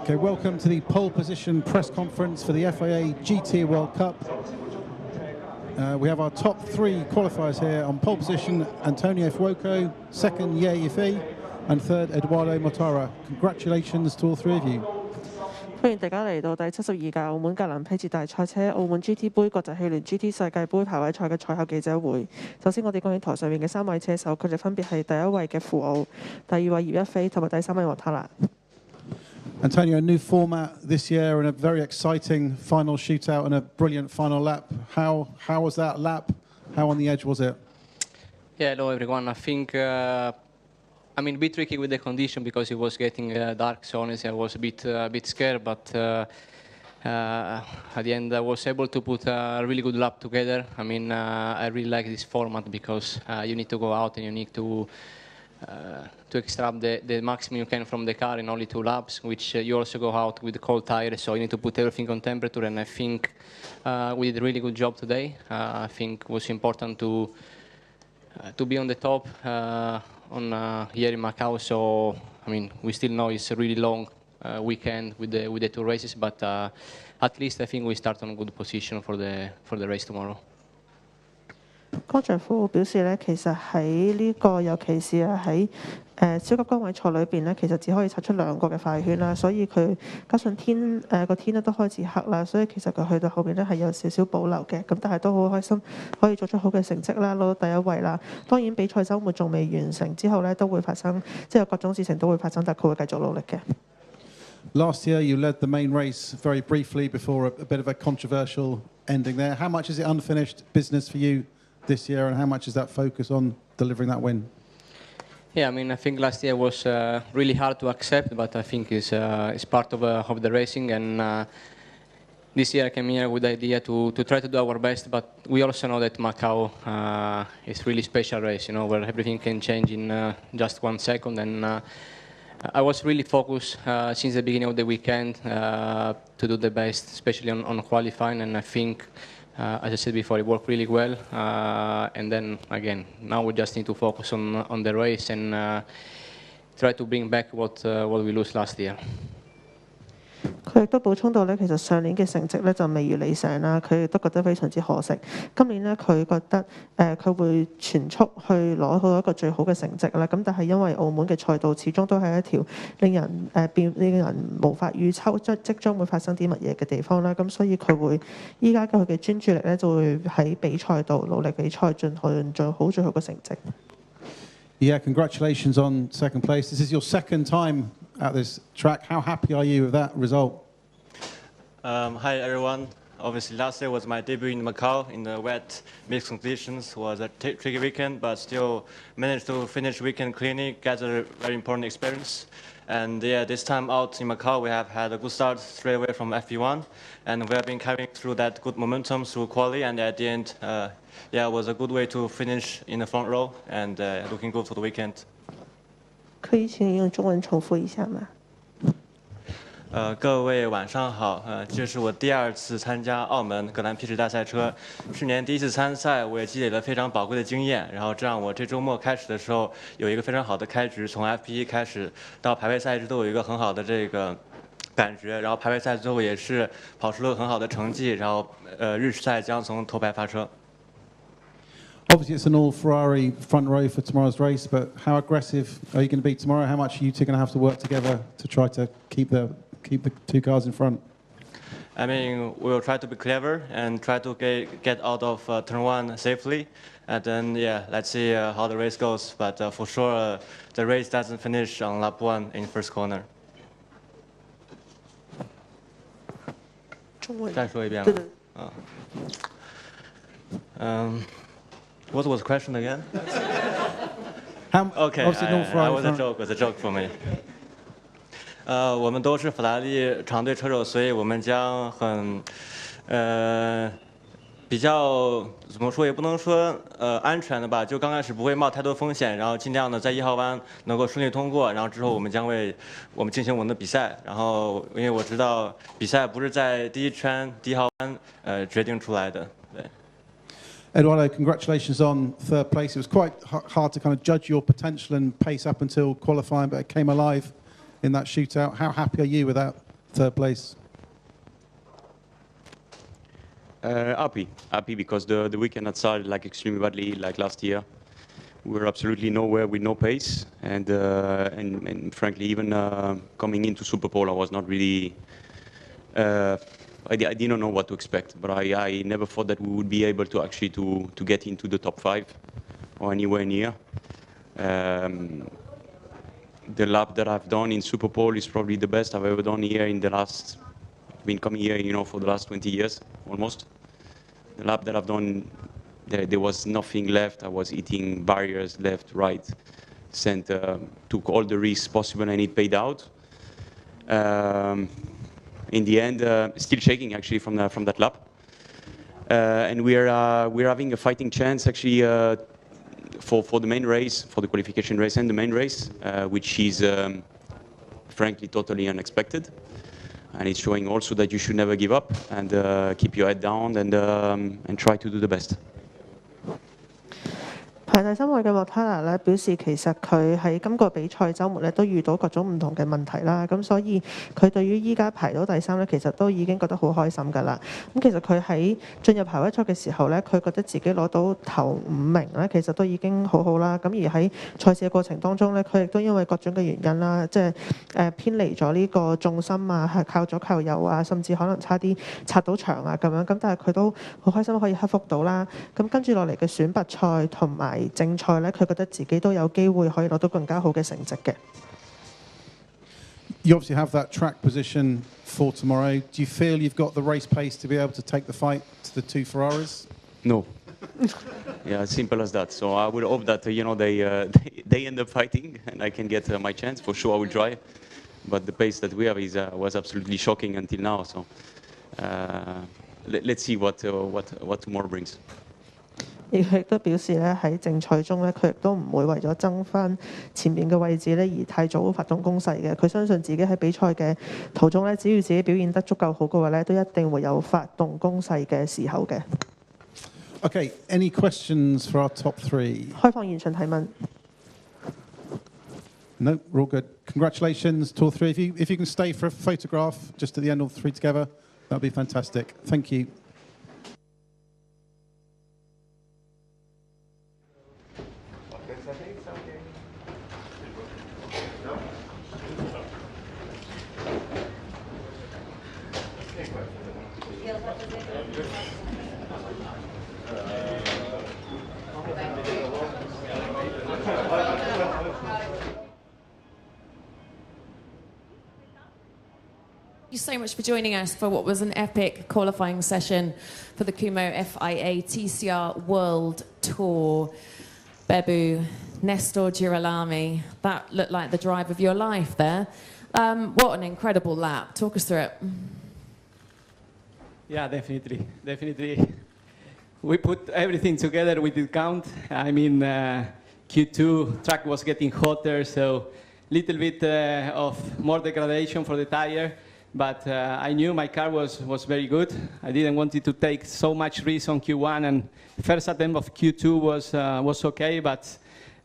Okay, welcome to the pole position press conference for the FIA GT World Cup. We have our top three qualifiers here. On pole position, Antonio Fuoco, second, Yifei, and third, Eduardo Mortara. Congratulations to all three of you. 歡迎大家嚟到第72屆澳門格蘭披治大賽車澳門 GT 杯國際汽聯 GT 世界盃排位賽嘅賽後記者會。首先，我哋恭喜台上面嘅3位車手，佢哋分別係第一位嘅傅奧、第二位葉一飛同埋第3位莫塔拿。Antonio, a new format this year and a very exciting final shootout and a brilliant final lap. How was that lap? How on the edge was it? Yeah, hello everyone. I think a bit tricky with the condition because it was getting dark, so honestly I was a bit scared, but at the end I was able to put a really good lap together. I really like this format because you need to go out and you need to extract the maximum you can from the car in only 2 laps, which you also go out with the cold tires, so you need to put everything on temperature, and I think we did a really good job today. I think it was important to be on the top here in Macau, so we still know it's a really long weekend with the 2 races, but at least I think we start on a good position for the race tomorrow. 剛才傅表示咧，其實喺呢個尤其是喺超級崗位賽裏邊咧，其實只可以刷出2個嘅快圈啦，所以佢加上個天咧都開始黑啦，所以其實佢去到後邊咧係有少少保留嘅，咁但係都好開心可以做出好嘅成績啦，攞到第1位啦。當然比賽週末仲未完成之後咧，都會發生即係各種事情都會發生，但係佢會繼續努力嘅。Last year you led the main race very briefly before a bit of a controversial ending there. How much is it unfinished business for you this year, and how much is that focus on delivering that win? Yeah, I think last year was really hard to accept, but I think it's part of the racing, and this year I came here with the idea to try to do our best, but we also know that Macau is really special race, you know, where everything can change in just 1 second. And I was really focused since the beginning of the weekend to do the best, especially on qualifying. And I think, as I said before, it worked really well. And then again, now we just need to focus on the race and try to bring back what we lost last year. 佢亦都補充到咧，其實上年嘅成績咧就未如理想啦，佢亦都覺得非常之可惜。今年咧佢覺得佢會全速去攞到一個最好嘅成績啦。咁但係因為澳門嘅賽道始終都係一條令人無法預測即將會發生啲乜嘢嘅地方啦。咁所以佢會依家佢嘅專注力咧就會喺比賽度努力比賽，進行最好嘅成績。Yeah, congratulations on second place. This is your second time at this track. How happy are you with that result? Hi everyone. Obviously last year was my debut in Macau in the wet mixed conditions. Was a tricky weekend, but still managed to finish weekend cleanly, get a very important experience. And yeah, this time out in Macau, we have had a good start straight away from FP1, and we have been carrying through that good momentum through quali, and at the end, yeah, it was a good way to finish in the front row, and looking good for the weekend. 可以请用中文重复一下吗？各位晚上好，这是我第2次参加澳门格兰披治大赛车。去年第1次参赛，我也积累了非常宝贵的经验，然后这让我这周末开始的时候有一个非常好的开局，从 FP1 开始到排位赛制都有一个很好的这个感觉，然后排位赛最后也是跑出了很好的成绩，然后日赛将从头排发车。Obviously, it's an all-Ferrari front row for tomorrow's race, but how aggressive are you going to be tomorrow? How much are you two going to have to work together to try to keep the two cars in front? I mean, we will try to be clever and try to get out of turn 1 safely. And then, yeah, let's see how the race goes. But for sure, the race doesn't finish on lap 1 in first corner. 中文再说一遍对吧。对。What was the question again? Okay, it was a joke. It was a joke for me. 我们都是法拉利长队车手，所以我们将很比较怎么说也不能说安全的吧，就刚开始不会冒太多风险，然后尽量的在1号弯能够顺利通过，然后之后我们将为我们进行我们的比赛。然后因为我知道比赛不是在第1圈第1号弯决定出来的，对。Eduardo, congratulations on third place. It was quite hard to kind of judge your potential and pace up until qualifying, but it came alive in that shootout. How happy are you with that third place? Happy because the weekend had started like extremely badly, like last year. We were absolutely nowhere with no pace, and frankly, even coming into Superpole, I was not really. I didn't know what to expect, but I never thought that we would be able to actually to get into the top 5 or anywhere near. The lap that I've done in Superpole is probably the best I've ever done here in the last. I've been coming here, you know, for the last 20 years almost. The lap that I've done, there was nothing left. I was hitting barriers left, right, center. Took all the risks possible, and it paid out. In the end, still shaking actually from that lap, and we're having a fighting chance actually for the main race, for the qualification race and the main race, which is frankly totally unexpected, and it's showing also that you should never give up and keep your head down and try to do the best. 排第3位嘅莫塔拿咧表示，其實佢喺今個比賽週末咧都遇到各種唔同嘅問題啦，咁所以佢對於依家排到第3咧，其實都已經覺得好開心㗎啦。咁其實佢喺進入排位賽嘅時候咧，佢覺得自己攞到頭5名咧，其實都已經好好啦。咁而喺賽事嘅過程當中咧，佢亦都因為各種嘅原因啦，即係偏離咗呢個重心啊，係靠左靠右啊，甚至可能差啲擦到牆啊咁樣。咁但係佢都好開心可以克服到啦。咁跟住落嚟嘅選拔賽同埋正賽咧，佢覺得自己都有機會可以攞到更加好嘅成績嘅。You obviously have that track position for tomorrow. Do you feel you've got the race pace to be able to take the fight to the 2 Ferraris? No. Yeah, simple as that. So I would hope that they end up fighting and I can get my chance. For sure, I will try. But the pace that we have was absolutely shocking until now. So let's see what tomorrow brings. 亦都表示咧喺正賽中咧，佢亦都唔會為咗爭翻前面嘅位置咧而太早發動攻勢嘅。佢相信自己喺比賽嘅途中咧，只要自己表現得足夠好嘅話咧，都一定會有發動攻勢嘅時候嘅。Okay, any questions for our top three? 開放現場提問。No, we're all good. Congratulations to all three. If you can stay for a photograph just at the end, all three together, that would be fantastic. Thank you. Thank you so much for joining us for what was an epic qualifying session for the Kumo FIA TCR World Tour. Bebu, Nestor Girolami, that looked like the drive of your life there. What an incredible lap. Talk us through it. Yeah, definitely. We put everything together, we did count. I mean, Q2 track was getting hotter, so little bit of more degradation for the tire. But I knew my car was very good. I didn't want it to take so much risk on Q1, and first attempt of Q2 was okay, but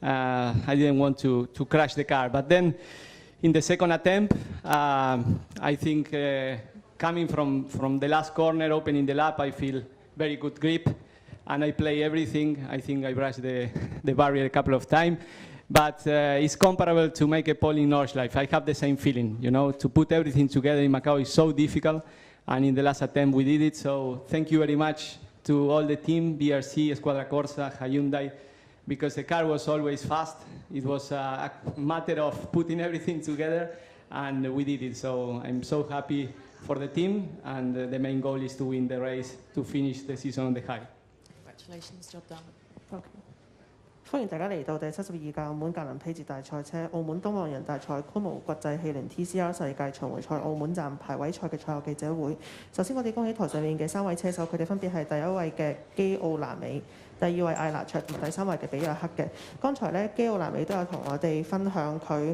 I didn't want to crash the car. But then in the second attempt, I think coming from the last corner, opening the lap, I feel very good grip, and I play everything. I think I brushed the barrier a couple of times. But it's comparable to make a pole in Nordschleife. I have the same feeling, you know, to put everything together in Macau is so difficult, and in the last attempt we did it. So thank you very much to all the team, BRC, Squadra Corsa, Hyundai, because the car was always fast. It was a matter of putting everything together, and we did it. So I'm so happy for the team, and the main goal is to win the race, to finish the season on the high. Congratulations, job done. Okay. 歡迎大家嚟到第72屆澳門格林披治大賽車澳門東望洋大賽酷模國際汽聯 TCR 世界巡迴賽澳門站排位賽嘅賽後記者會。首先我哋恭喜台上面嘅3位車手，佢哋分別係第一位嘅基奧拿美、第二位艾拿卓同第3位嘅比亞克嘅。剛才咧基奧拿美都有同我哋分享佢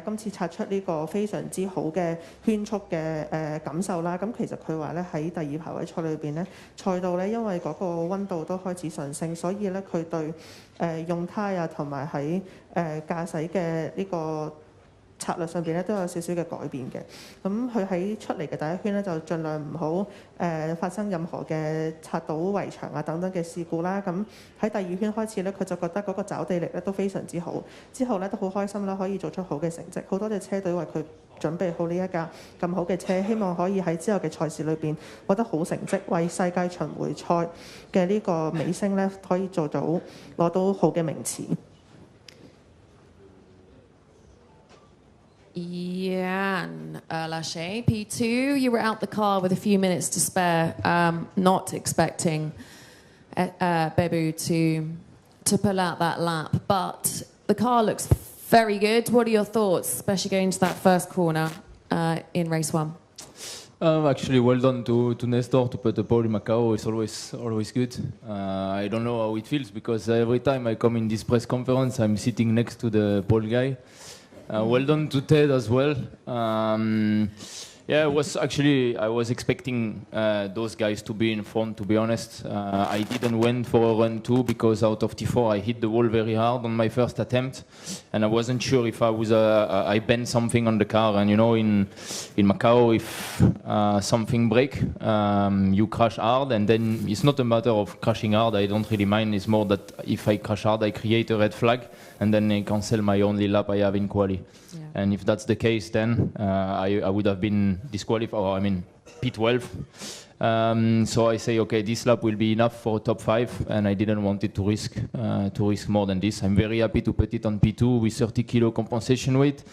今次擦出呢個非常之好嘅圈速嘅感受啦。咁其實佢話咧喺第2排位賽裏邊咧，賽道咧因為嗰個溫度都開始上升，所以咧佢對用胎啊同埋喺駕駛嘅呢個策略上邊咧都有少少嘅改變嘅。咁佢喺出嚟嘅第一圈咧就盡量唔好發生任何嘅擦到圍牆啊等等嘅事故啦。咁喺第2圈開始咧，佢就覺得嗰個抓地力咧都非常之好。之後咧都好開心啦，可以做出好嘅成績。好多謝車隊為佢準備好呢一架咁好嘅車，希望可以喺之後嘅賽事裏邊獲得好成績，為世界巡迴賽嘅呢個尾聲咧可以攞到好嘅名次。Yann Lachey, P2, you were out the car with a few minutes to spare, not expecting Bebu to pull out that lap, but the car looks very good. What are your thoughts, especially going into that first corner in race 1? Actually, well done to Nestor to put the pole in Macau. It's always good. I don't know how it feels because every time I come in this press conference, I'm sitting next to the pole guy. Well done to Ted as well. Yeah, I was expecting those guys to be in front, to be honest. I didn't went for a run 2 because out of T4 I hit the wall very hard on my first attempt, and I wasn't sure if I bent something on the car. And you know, in Macau, if something break, you crash hard, and then it's not a matter of crashing hard. I don't really mind. It's more that if I crash hard, I create a red flag, and then I cancel my only lap I have in quali. Yeah. And if that's the case, then I would have been disqualified, or I mean P12. So I say, okay, this lap will be enough for top 5, and I didn't want it to risk more than this. I'm very happy to put it on P2 with 30 kilo compensation weight,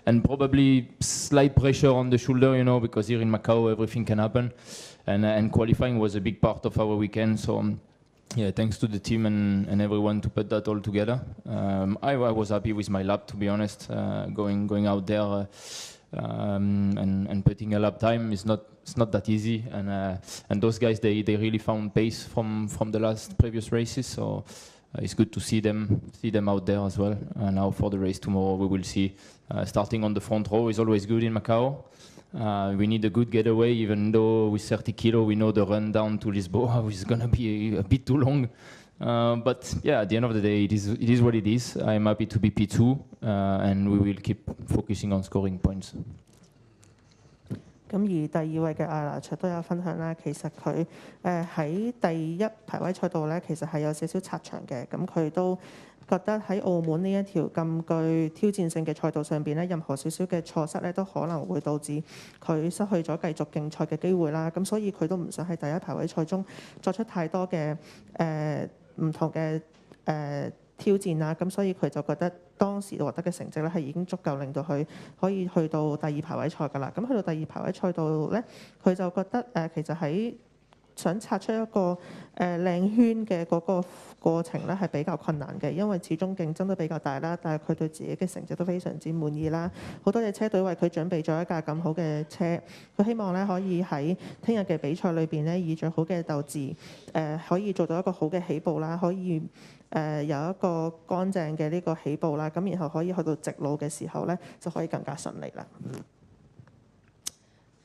and probably slight pressure on the shoulder, you know, because here in Macau everything can happen, and qualifying was a big part of our weekend. So. Yeah, thanks to the team and everyone to put that all together. I was happy with my lap, to be honest. Going out there and putting a lap time is not that easy. And those guys they really found pace from the previous races. So it's good to see them out there as well. And now for the race tomorrow, we will see. Starting on the front row is always good in Macau. We need a good getaway, even though with 30 kilo, we know the run down to Lisboa is going to be a bit too long. But yeah, at the end of the day, it is what it is. I'm happy to be P2, and we will keep focusing on scoring points. 咁而第二位嘅艾拿卓都有分享啦，其實佢喺第一排位賽道咧，其實係有少少擦場嘅。咁佢都覺得喺澳門呢一條咁具挑戰性嘅賽道上邊咧，任何少少嘅錯失咧，都可能會導致佢失去咗繼續競賽嘅機會啦。咁所以佢都唔想喺第一排位賽中作出太多嘅唔同嘅挑戰啦。咁所以佢就覺得當時獲得嘅成績咧係已經足夠令到佢可以去到第二排位賽㗎啦。咁去到第二排位賽道咧，佢就覺得其實喺想拆出一個靚圈嘅嗰個過程咧係比較困難嘅，因為始終競爭都比較大啦。但係佢對自己嘅成績都非常之滿意啦。好多隻車隊為佢準備咗一架咁好嘅車，佢希望咧可以喺聽日嘅比賽裏邊咧以最好嘅鬥志可以做到一個好嘅起步啦，可以有一個乾淨嘅呢個起步啦，咁然後可以去到直路嘅時候咧就可以更加順利啦。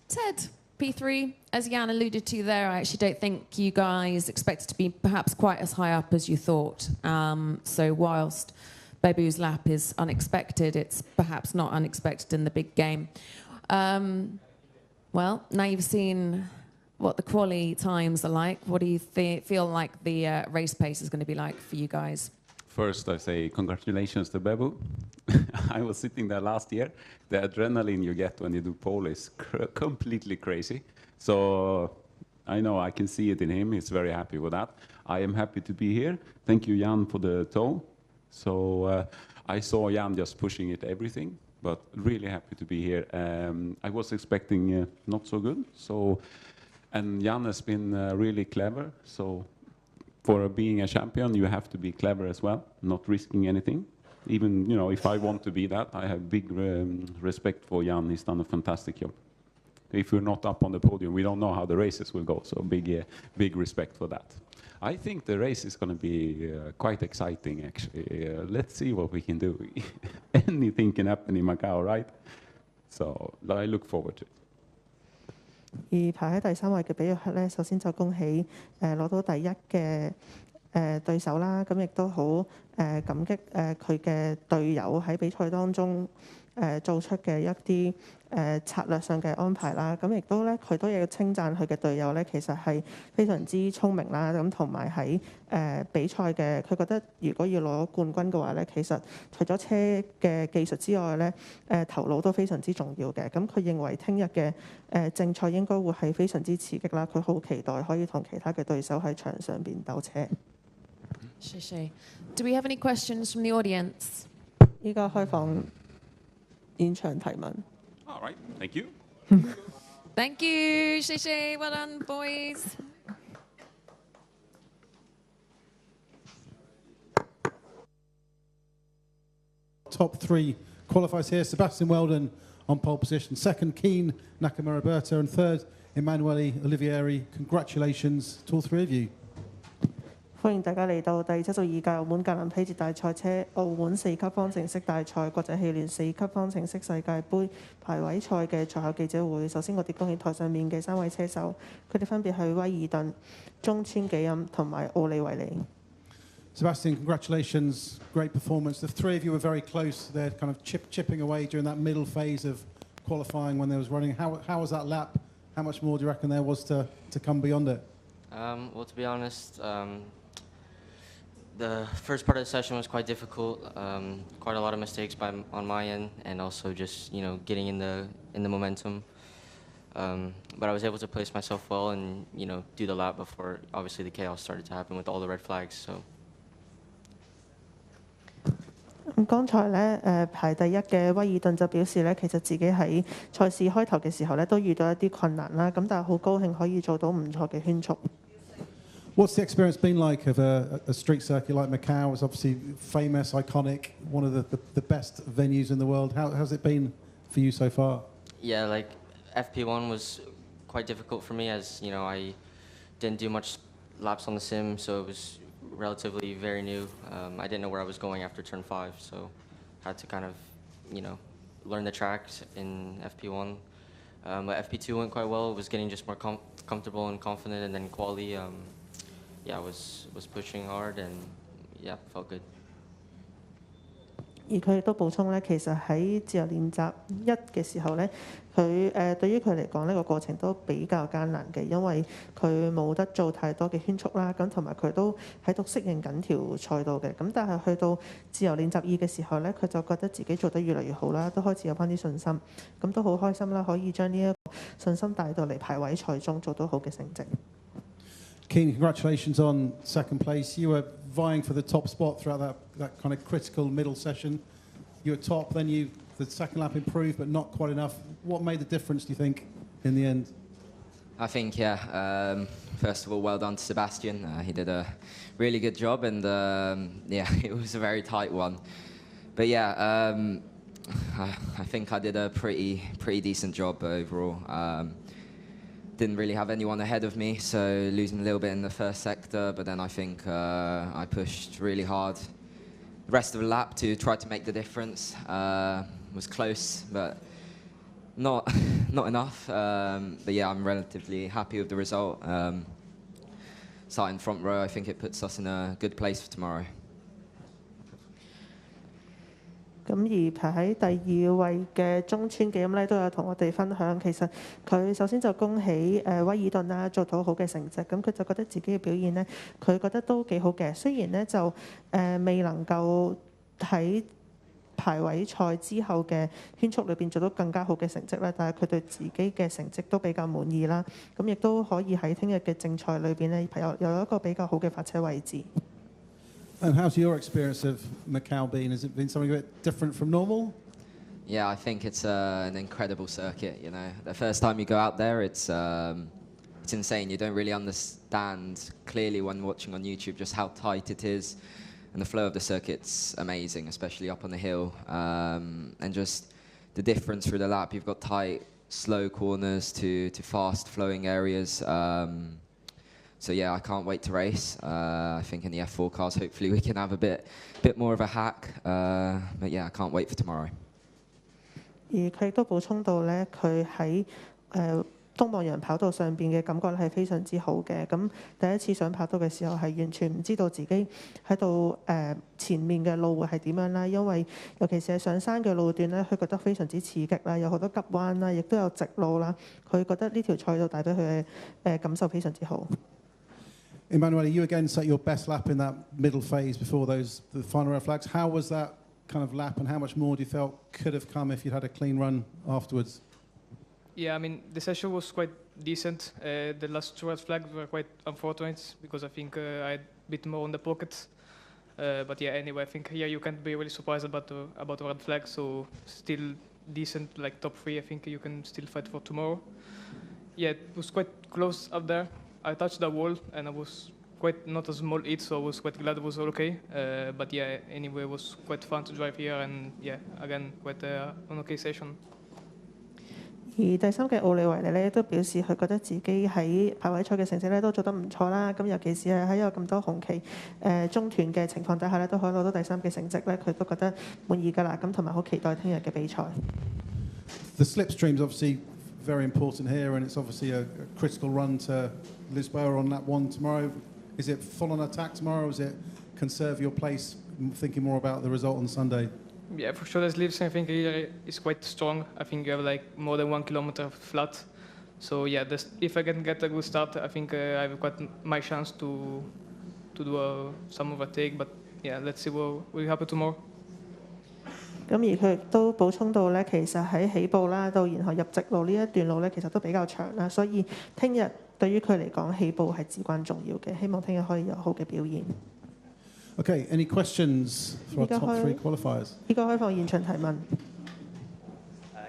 Ted, P3, as Jan alluded to there, I actually don't think you guys expected to be perhaps quite as high up as you thought. So whilst Bebu's lap is unexpected, it's perhaps not unexpected in the big game. Well, now you've seen what the quali times are like. What do you feel like the race pace is going to be like for you guys? First, I say congratulations to Bebu. I was sitting there last year. The adrenaline you get when you do pole is completely crazy. So I know I can see it in him. He's very happy with that. I am happy to be here. Thank you, Jan, for the tow. So I saw Jan just pushing it everything, but really happy to be here. I was expecting not so good. And Jan has been really clever. So for being a champion, you have to be clever as well, not risking anything. Even, if I want to be that, I have big respect for Jan. He's done a fantastic job. If we're not up on the podium, we don't know how the races will go. So big respect for that. I think the race is going to be quite exciting, actually. Let's see what we can do. Anything can happen in Macau, right? So I look forward to it. 而排喺第三位嘅比約克咧，首先就恭喜攞到第一嘅對手啦，咁亦都好感激佢嘅隊友喺比賽當中做出嘅一啲策略上嘅安排啦，咁亦都咧佢都要稱讚佢嘅隊友咧，其實係非常之聰明啦，咁同埋喺比賽嘅佢覺得如果要攞冠軍嘅話咧，其實除咗車嘅技術之外咧，頭腦都非常之重要嘅。咁佢認為聽日嘅正賽應該會係非常之刺激啦，佢好期待可以同其他嘅對手喺場上邊鬥車。謝謝。Do we have any questions from the audience? 依家開放現場提問。All right, thank you. Thank you, Shishi. Well done, boys. Top three qualifies here. Sebastian Weldon on pole position. Second, Keen Nakamura-Berta. And third, Emanuele Olivieri. Congratulations to all three of you. 歡迎大家嚟到第72屆澳門格蘭披治大賽車澳門4級方程式大賽國際汽聯4級方程式世界盃排位賽嘅賽後記者會。首先我哋恭喜台上面嘅3位車手，佢哋分別係威爾頓、中村紀任同埋奧利維尼。Sebastian, congratulations. Great performance. The three of you were very close. They're kind of chipping away during that middle phase of qualifying when they was running. How was that lap? How much more do you reckon there was to come beyond it? Well, to be honest, the first part of the session was quite difficult. Quite a lot of mistakes on my end, and also just getting in the momentum. But I was able to place myself well and do the lap before obviously the chaos started to happen with all the red flags. So. 咁剛才咧排第一嘅威爾頓就表示咧，其實自己喺賽事開頭嘅時候咧都遇到一啲困難啦，咁但係好高興可以做到唔錯嘅圈速。What's the experience been like of a street circuit like Macau? It's obviously famous, iconic, one of the best venues in the world. How's it been for you so far? Yeah, like FP1 was quite difficult for me as, you know, I didn't do much laps on the sim, so it was relatively very new. I didn't know where I was going after turn 5, so I had to kind of, you know, learn the tracks in FP1. But FP2 went quite well. Was getting just more comfortable and confident, and then quali, yeah, was pushing hard and yeah, felt good. 而佢亦都補充咧，其實喺自由練習一嘅時候咧，佢對於佢嚟講呢個過程都比較艱難嘅，因為佢冇得做太多嘅圈速啦，咁同埋佢都喺度適應緊條賽道嘅。咁但係去到自由練習2嘅時候咧，佢就覺得自己做得越嚟越好啦，都開始有翻啲信心，咁都好開心啦，可以將呢一個信心帶到嚟排位賽中做到好嘅成績。Keen, congratulations on second place. You were vying for the top spot throughout that kind of critical middle session. You were top, then the second lap improved, but not quite enough. What made the difference, do you think, in the end? I think, yeah, first of all, well done to Sebastian. He did a really good job, and yeah, it was a very tight one. But yeah, I think I did a pretty decent job overall. Didn't really have anyone ahead of me, so losing a little bit in the first sector, but then I think I pushed really hard the rest of the lap to try to make the difference. Was close, but not enough. But yeah, I'm relatively happy with the result. Starting front row, I think it puts us in a good place for tomorrow. 咁而排喺第2位嘅中村紀音咧，都有同我哋分享，其實佢首先就恭喜威爾頓啦，做到好嘅成績。咁佢就覺得自己嘅表現咧，佢覺得都幾好嘅。雖然咧就未能夠喺排位賽之後嘅圈速裏邊做到更加好嘅成績啦，但係佢對自己嘅成績都比較滿意啦。咁亦都可以喺聽日嘅正賽裏邊咧，有一個比較好嘅發車位置。And how's your experience of Macau been? Has it been something a bit different from normal? Yeah, I think it's an incredible circuit. You know, the first time you go out there, it's insane. You don't really understand clearly when watching on YouTube just how tight it is, and the flow of the circuit's amazing, especially up on the hill, and just the difference through the lap. You've got tight, slow corners to fast flowing areas. So yeah, I can't wait to race. I think in the F4 cars, hopefully we can have a bit more of a hack. But yeah, I can't wait for tomorrow. 而佢亦都補充到咧，佢喺東望洋跑道上邊嘅感覺咧係非常之好嘅。咁第一次上跑道嘅時候係完全唔知道自己喺度前面嘅路會係點樣啦，因為尤其是係上山嘅路段咧，佢覺得非常之刺激啦，有好多急彎啦，亦都有直路啦。佢覺得呢條賽道帶俾佢嘅感受非常之好。Emanuele, you again set your best lap in that middle phase before the final red flags. How was that kind of lap, and how much more do you felt could have come if you'd had a clean run afterwards? Yeah, I mean, the session was quite decent. The last 2 red flags were quite unfortunate because I think I had a bit more on the pocket. But yeah, anyway, I think here you can't be really surprised about the red flag. So still decent, like top 3. I think you can still fight for tomorrow. Yeah, it was quite close up there. I touched the wall and I was quite not a small hit, so I was quite glad it was all okay. But yeah, anyway, it was quite fun to drive here, and yeah, again, quite an okay session. 而第3嘅奧利維尼咧都表示佢覺得自己喺排位賽嘅成績咧都做得唔錯啦。咁尤其是係喺有咁多紅旗中斷嘅情況底下咧，都可以攞到第3嘅成績咧，佢都覺得滿意㗎啦。咁同埋好期待聽日嘅比賽。The slipstream's obviously very important here, and it's obviously a critical run to Lisboa on lap 1 tomorrow. Is it full on attack tomorrow, or is it conserve your place, thinking more about the result on Sunday? Yeah, for sure the slips I think is quite strong. I think you have like more than 1 kilometer flat. So yeah, if I can get a good start, I think I have quite my chance to do some overtake. But yeah, let's see what will happen tomorrow. 咁而佢亦都補充到咧，其實喺起步啦，到然後入直路呢一段路咧，其實都比較長啦，所以聽日對於佢嚟講，起步係至關重要嘅。希望聽日可以有好嘅表現。Okay, any questions for our top 3 qualifiers? 依家開放現場提問。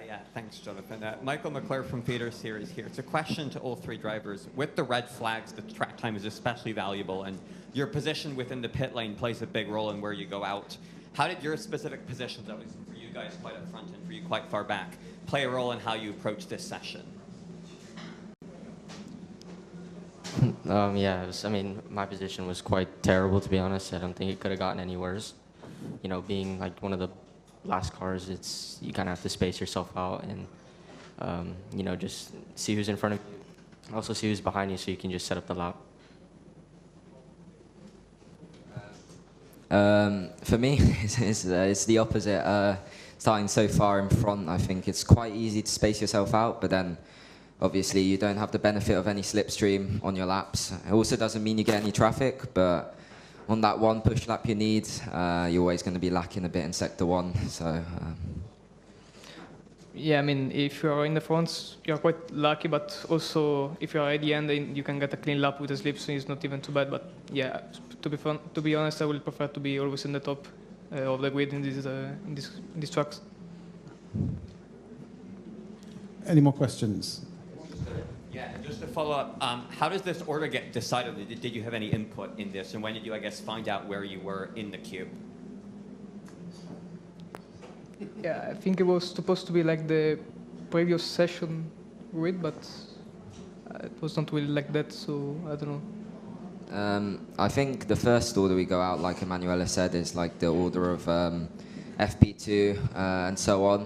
Yeah, thanks, Jonathan. Michael McClure from Feeder Series here. It's a question to all 3 drivers. With the red flags, the track time is especially valuable, and your position within the pit lane plays a big role in where you go out. How did your specific positions, at least for you, you guys quite up front and for you quite far back, play a role in how you approach this session? Yeah, I mean, my position was quite terrible, to be honest. I don't think it could have gotten any worse. You know, being like one of the last cars, you kind of have to space yourself out and, you know, just see who's in front of you. Also see who's behind you so you can just set up the lap. For me, it's the opposite. Starting so far in front, I think it's quite easy to space yourself out, but then obviously you don't have the benefit of any slipstream on your laps. It also doesn't mean you get any traffic, but on that one push lap you need, you're always going to be lacking a bit in sector 1. So. Yeah, I mean, if you're in the front, you're quite lucky, but also if you're at the end, then you can get a clean lap with a slipstream. It's not even too bad. But yeah, to be honest, I would prefer to be always in the top of the grid in these tracks. Any more questions? Yeah, just to follow up, how does this order get decided? Did you have any input in this? And when did you, I guess, find out where you were in the queue? Yeah, I think it was supposed to be like the previous session grid, but it was not really like that, so I don't know. I think the first order we go out, like Emanuela said, is like the order of FP2 and so on.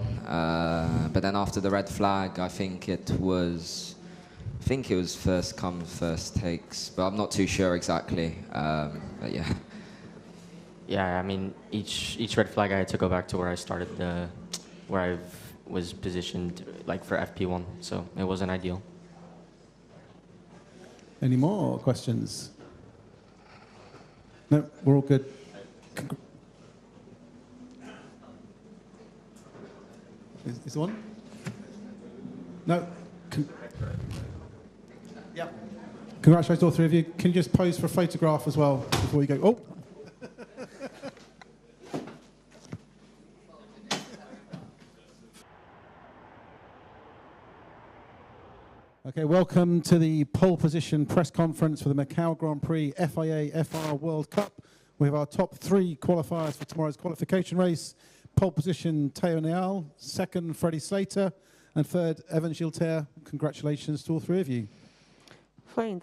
But then after the red flag, I think it was first come, first takes, but I'm not too sure exactly. But yeah. Yeah, I mean, each red flag I had to go back to where I started, where I was positioned like for FP1, so it wasn't ideal. Any more questions? No, we're all good. Is there one? No. Yeah. Congratulations, all three of you. Can you just pose for a photograph as well before you go? Oh. Okay, welcome to the pole position press conference for the Macau Grand Prix FIA FR World Cup. We have our top 3 qualifiers for tomorrow's qualification race. Pole position, Teo Neal. Second, Freddie Slater. And third, Evan Gilter. Congratulations to all 3 of you. A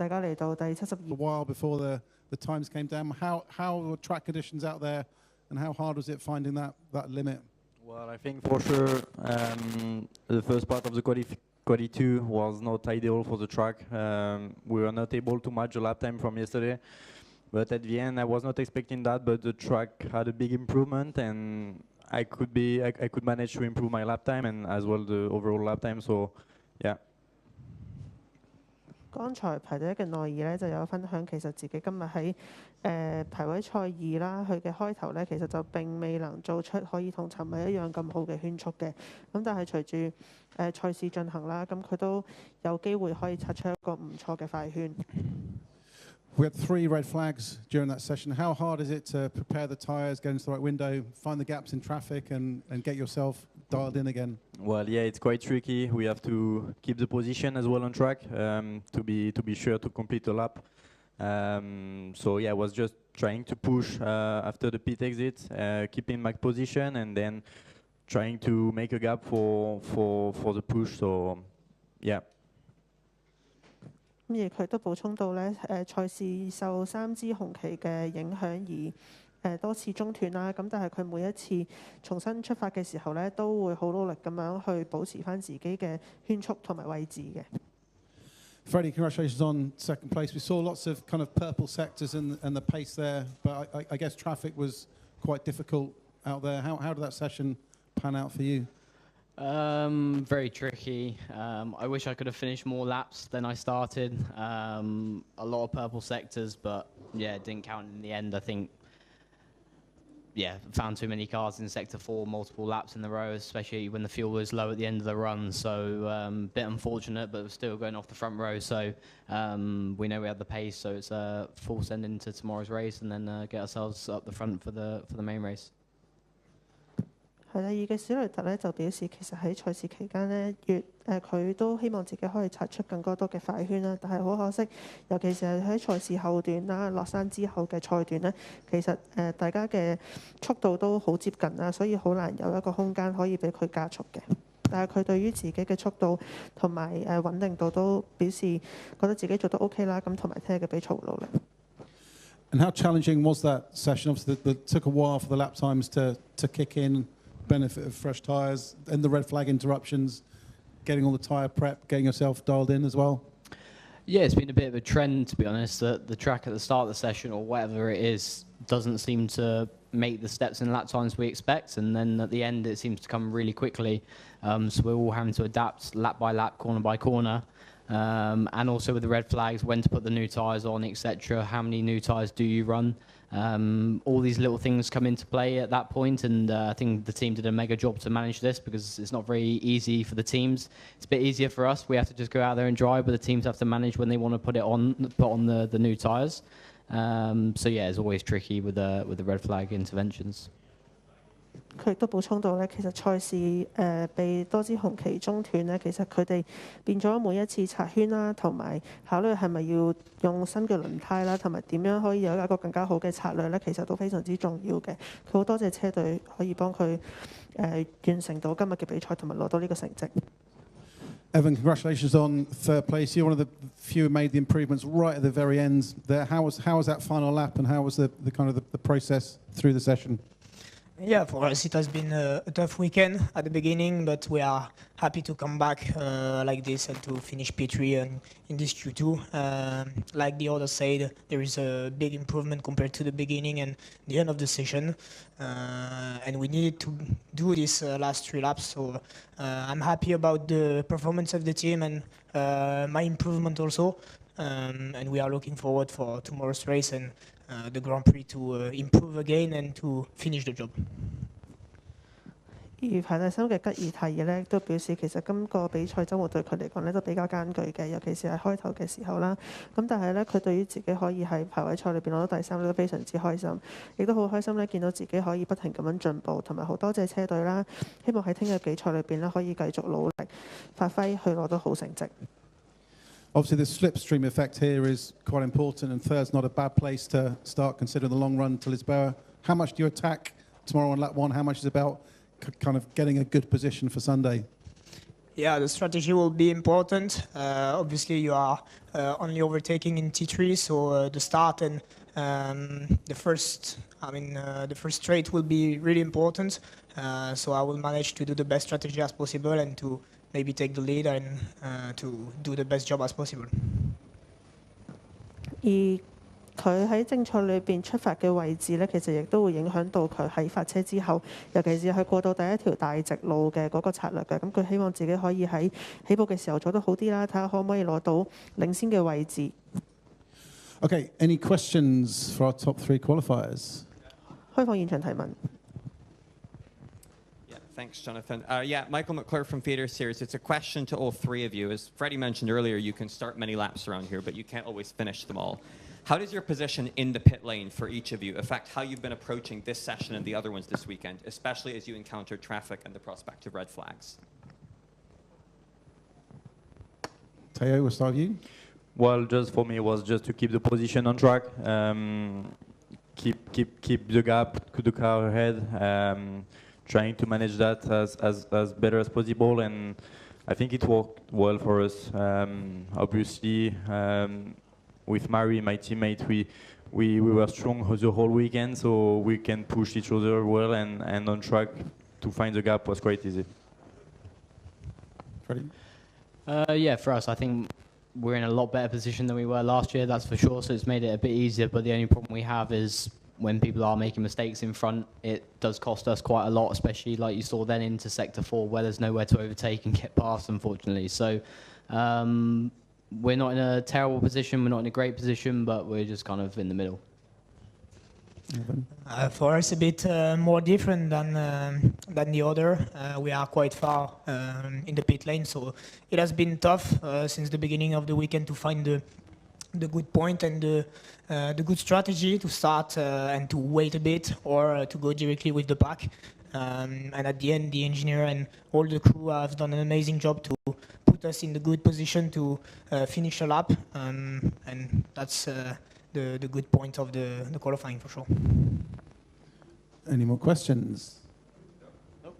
while before the times came down. How were track conditions out there, and how hard was it finding that limit? Well, I think for sure the first part of the quali2 was not ideal for the track. We were not able to match the lap time from yesterday, but at the end I was not expecting that. But the track had a big improvement, and I could manage to improve my lap time and as well the overall lap time. So, yeah. 剛才排第一嘅內爾咧就有分享，其實自己今日喺排位賽2啦，佢嘅開頭咧其實就並未能做出可以同尋日一樣咁好嘅圈速嘅，咁但係隨住賽事進行啦，咁佢都有機會可以擦出一個唔錯嘅快圈。We had 3 red flags during that session. How hard is it to prepare the tyres, get into the right window, find the gaps in traffic, and get yourself dialed in again? Well, yeah, it's quite tricky. We have to keep the position as well on track to be sure to complete the lap. So yeah, I was just trying to push after the pit exit, keeping my position, and then trying to make a gap for the push. So yeah. 咁而佢都補充到咧，賽事受3支紅旗嘅影響而多次中斷啦。咁但係佢每一次重新出發嘅時候咧，都會好努力咁樣去保持翻自己嘅圈速同埋位置嘅。Freddie, congratulations on second place. We saw lots of kind of purple sectors and the pace there, but I guess traffic was quite difficult out there. How did that session pan out for you? Very tricky. I wish I could have finished more laps than I started. A lot of purple sectors, but yeah, it didn't count in the end. I think, yeah, found too many cars in sector 4, multiple laps in the row, especially when the fuel was low at the end of the run. So bit unfortunate, but we're still going off the front row. So we know we have the pace, so it's a full send into tomorrow's race, and then get ourselves up the front for the main race. 係啦，二嘅史雷特咧就表示其實喺賽事期間呢，佢都希望自己可以擦出更加多嘅快圈啦，但係好可惜，尤其是係喺賽事後段啦、落山之後嘅賽段呢，其實大家嘅速度都好接近啦，所以好難有一個空間可以俾佢加速嘅。但係佢對於自己嘅速度同埋穩定度都表示覺得自己做得 OK 啦，咁同埋聽日嘅比賽會努力。And how challenging was that session? Obviously, it took a while for the lap times to kick in, benefit of fresh tyres, and the red flag interruptions, getting all the tyre prep, getting yourself dialed in as well. Yeah, it's been a bit of a trend, to be honest, that the track at the start of the session or whatever it is doesn't seem to make the steps and lap times we expect, and then at the end it seems to come really quickly. So we're all having to adapt lap by lap, corner by corner. And also with the red flags, when to put the new tyres on, etc. How many new tyres do you run? All these little things come into play at that point, and I think the team did a mega job to manage this because it's not very easy for the teams. It's a bit easier for us. We have to just go out there and drive, but the teams have to manage when they want to put on the new tyres. So yeah, it's always tricky with the red flag interventions. 佢亦都補充到咧，其實賽事被多支紅旗中斷咧，其實佢哋變咗每一次擦圈啦，同埋考慮係咪要用新嘅輪胎啦，同埋點樣可以有一個更加好嘅策略咧，其實都非常之重要嘅。佢好多謝車隊可以幫佢完成到今日嘅比賽，同埋攞到呢個成績。Evan, congratulations on third place. You're one of the few who made the improvements right at the very end there. How was that final lap, and how was the kind of the process through the session? Yeah, for us it has been a tough weekend at the beginning, but we are happy to come back like this and to finish P3 and in this Q2. Like the others said, there is a big improvement compared to the beginning and the end of the session. And we needed to do this last 3 laps, so I'm happy about the performance of the team and my improvement also. And we are looking forward for tomorrow's race and the Grand Prix to improve again and to finish the job. 而排第3嘅吉爾泰爾咧，都表示其實今個比賽週末對佢嚟講咧都比較艱巨嘅，尤其是係開頭嘅時候啦。咁但係咧，佢對於自己可以喺排位賽裏邊攞到第3都非常之開心，亦都好開心咧，見到自己可以不停咁樣進步，同埋好多謝車隊啦。希望喺聽日比賽裏邊咧可以繼續努力發揮，去攞到好成績。Obviously, the slipstream effect here is quite important, and third's not a bad place to start considering the long run to Lisboa. How much do you attack tomorrow on lap 1? How much is about kind of getting a good position for Sunday? Yeah, the strategy will be important. Obviously, you are only overtaking in T3, so the start and the first straight will be really important. So I will manage to do the best strategy as possible and to maybe take the lead and to do the best job as possible. 而佢喺正賽裏邊出發嘅位置咧，其實亦都會影響到佢喺發車之後，尤其是佢過到第一條大直路嘅嗰個策略嘅。咁佢希望自己可以喺起步嘅時候做得好啲啦，睇下可唔可以攞到領先嘅位置。Okay, any questions for our top 3 qualifiers? 開放現場提問。Thanks, Jonathan. Yeah, Michael McClure from Feeder Series. It's a question to all 3 of you. As Freddie mentioned earlier, you can start many laps around here, but you can't always finish them all. How does your position in the pit lane for each of you affect how you've been approaching this session and the other ones this weekend, especially as you encounter traffic and the prospect of red flags? Teo, we'll start with you. Well, just for me, it was just to keep the position on track, keep the gap to the car ahead. Trying to manage that as better as possible, and I think it worked well for us. Obviously, with Mari, my teammate, we were strong the whole weekend, so we can push each other well, and on track to find the gap was quite easy. Yeah, for us, I think we're in a lot better position than we were last year, that's for sure, so it's made it a bit easier, but the only problem we have is when people are making mistakes in front, it does cost us quite a lot, especially like you saw then into Sector 4, where there's nowhere to overtake and get past, unfortunately. So we're not in a terrible position, we're not in a great position, but we're just kind of in the middle. For us, a bit more different than the other. We are quite far in the pit lane, so it has been tough since the beginning of the weekend to find the good point and the good strategy to start and to wait a bit or to go directly with the pack. And at the end, the engineer and all the crew have done an amazing job to put us in the good position to finish a lap, and that's the good point of the qualifying for sure. Any more questions? Nope.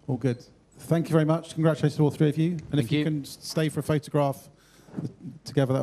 All good. Thank you very much. Congratulations to all three of you. And if you can stay for a photograph together, that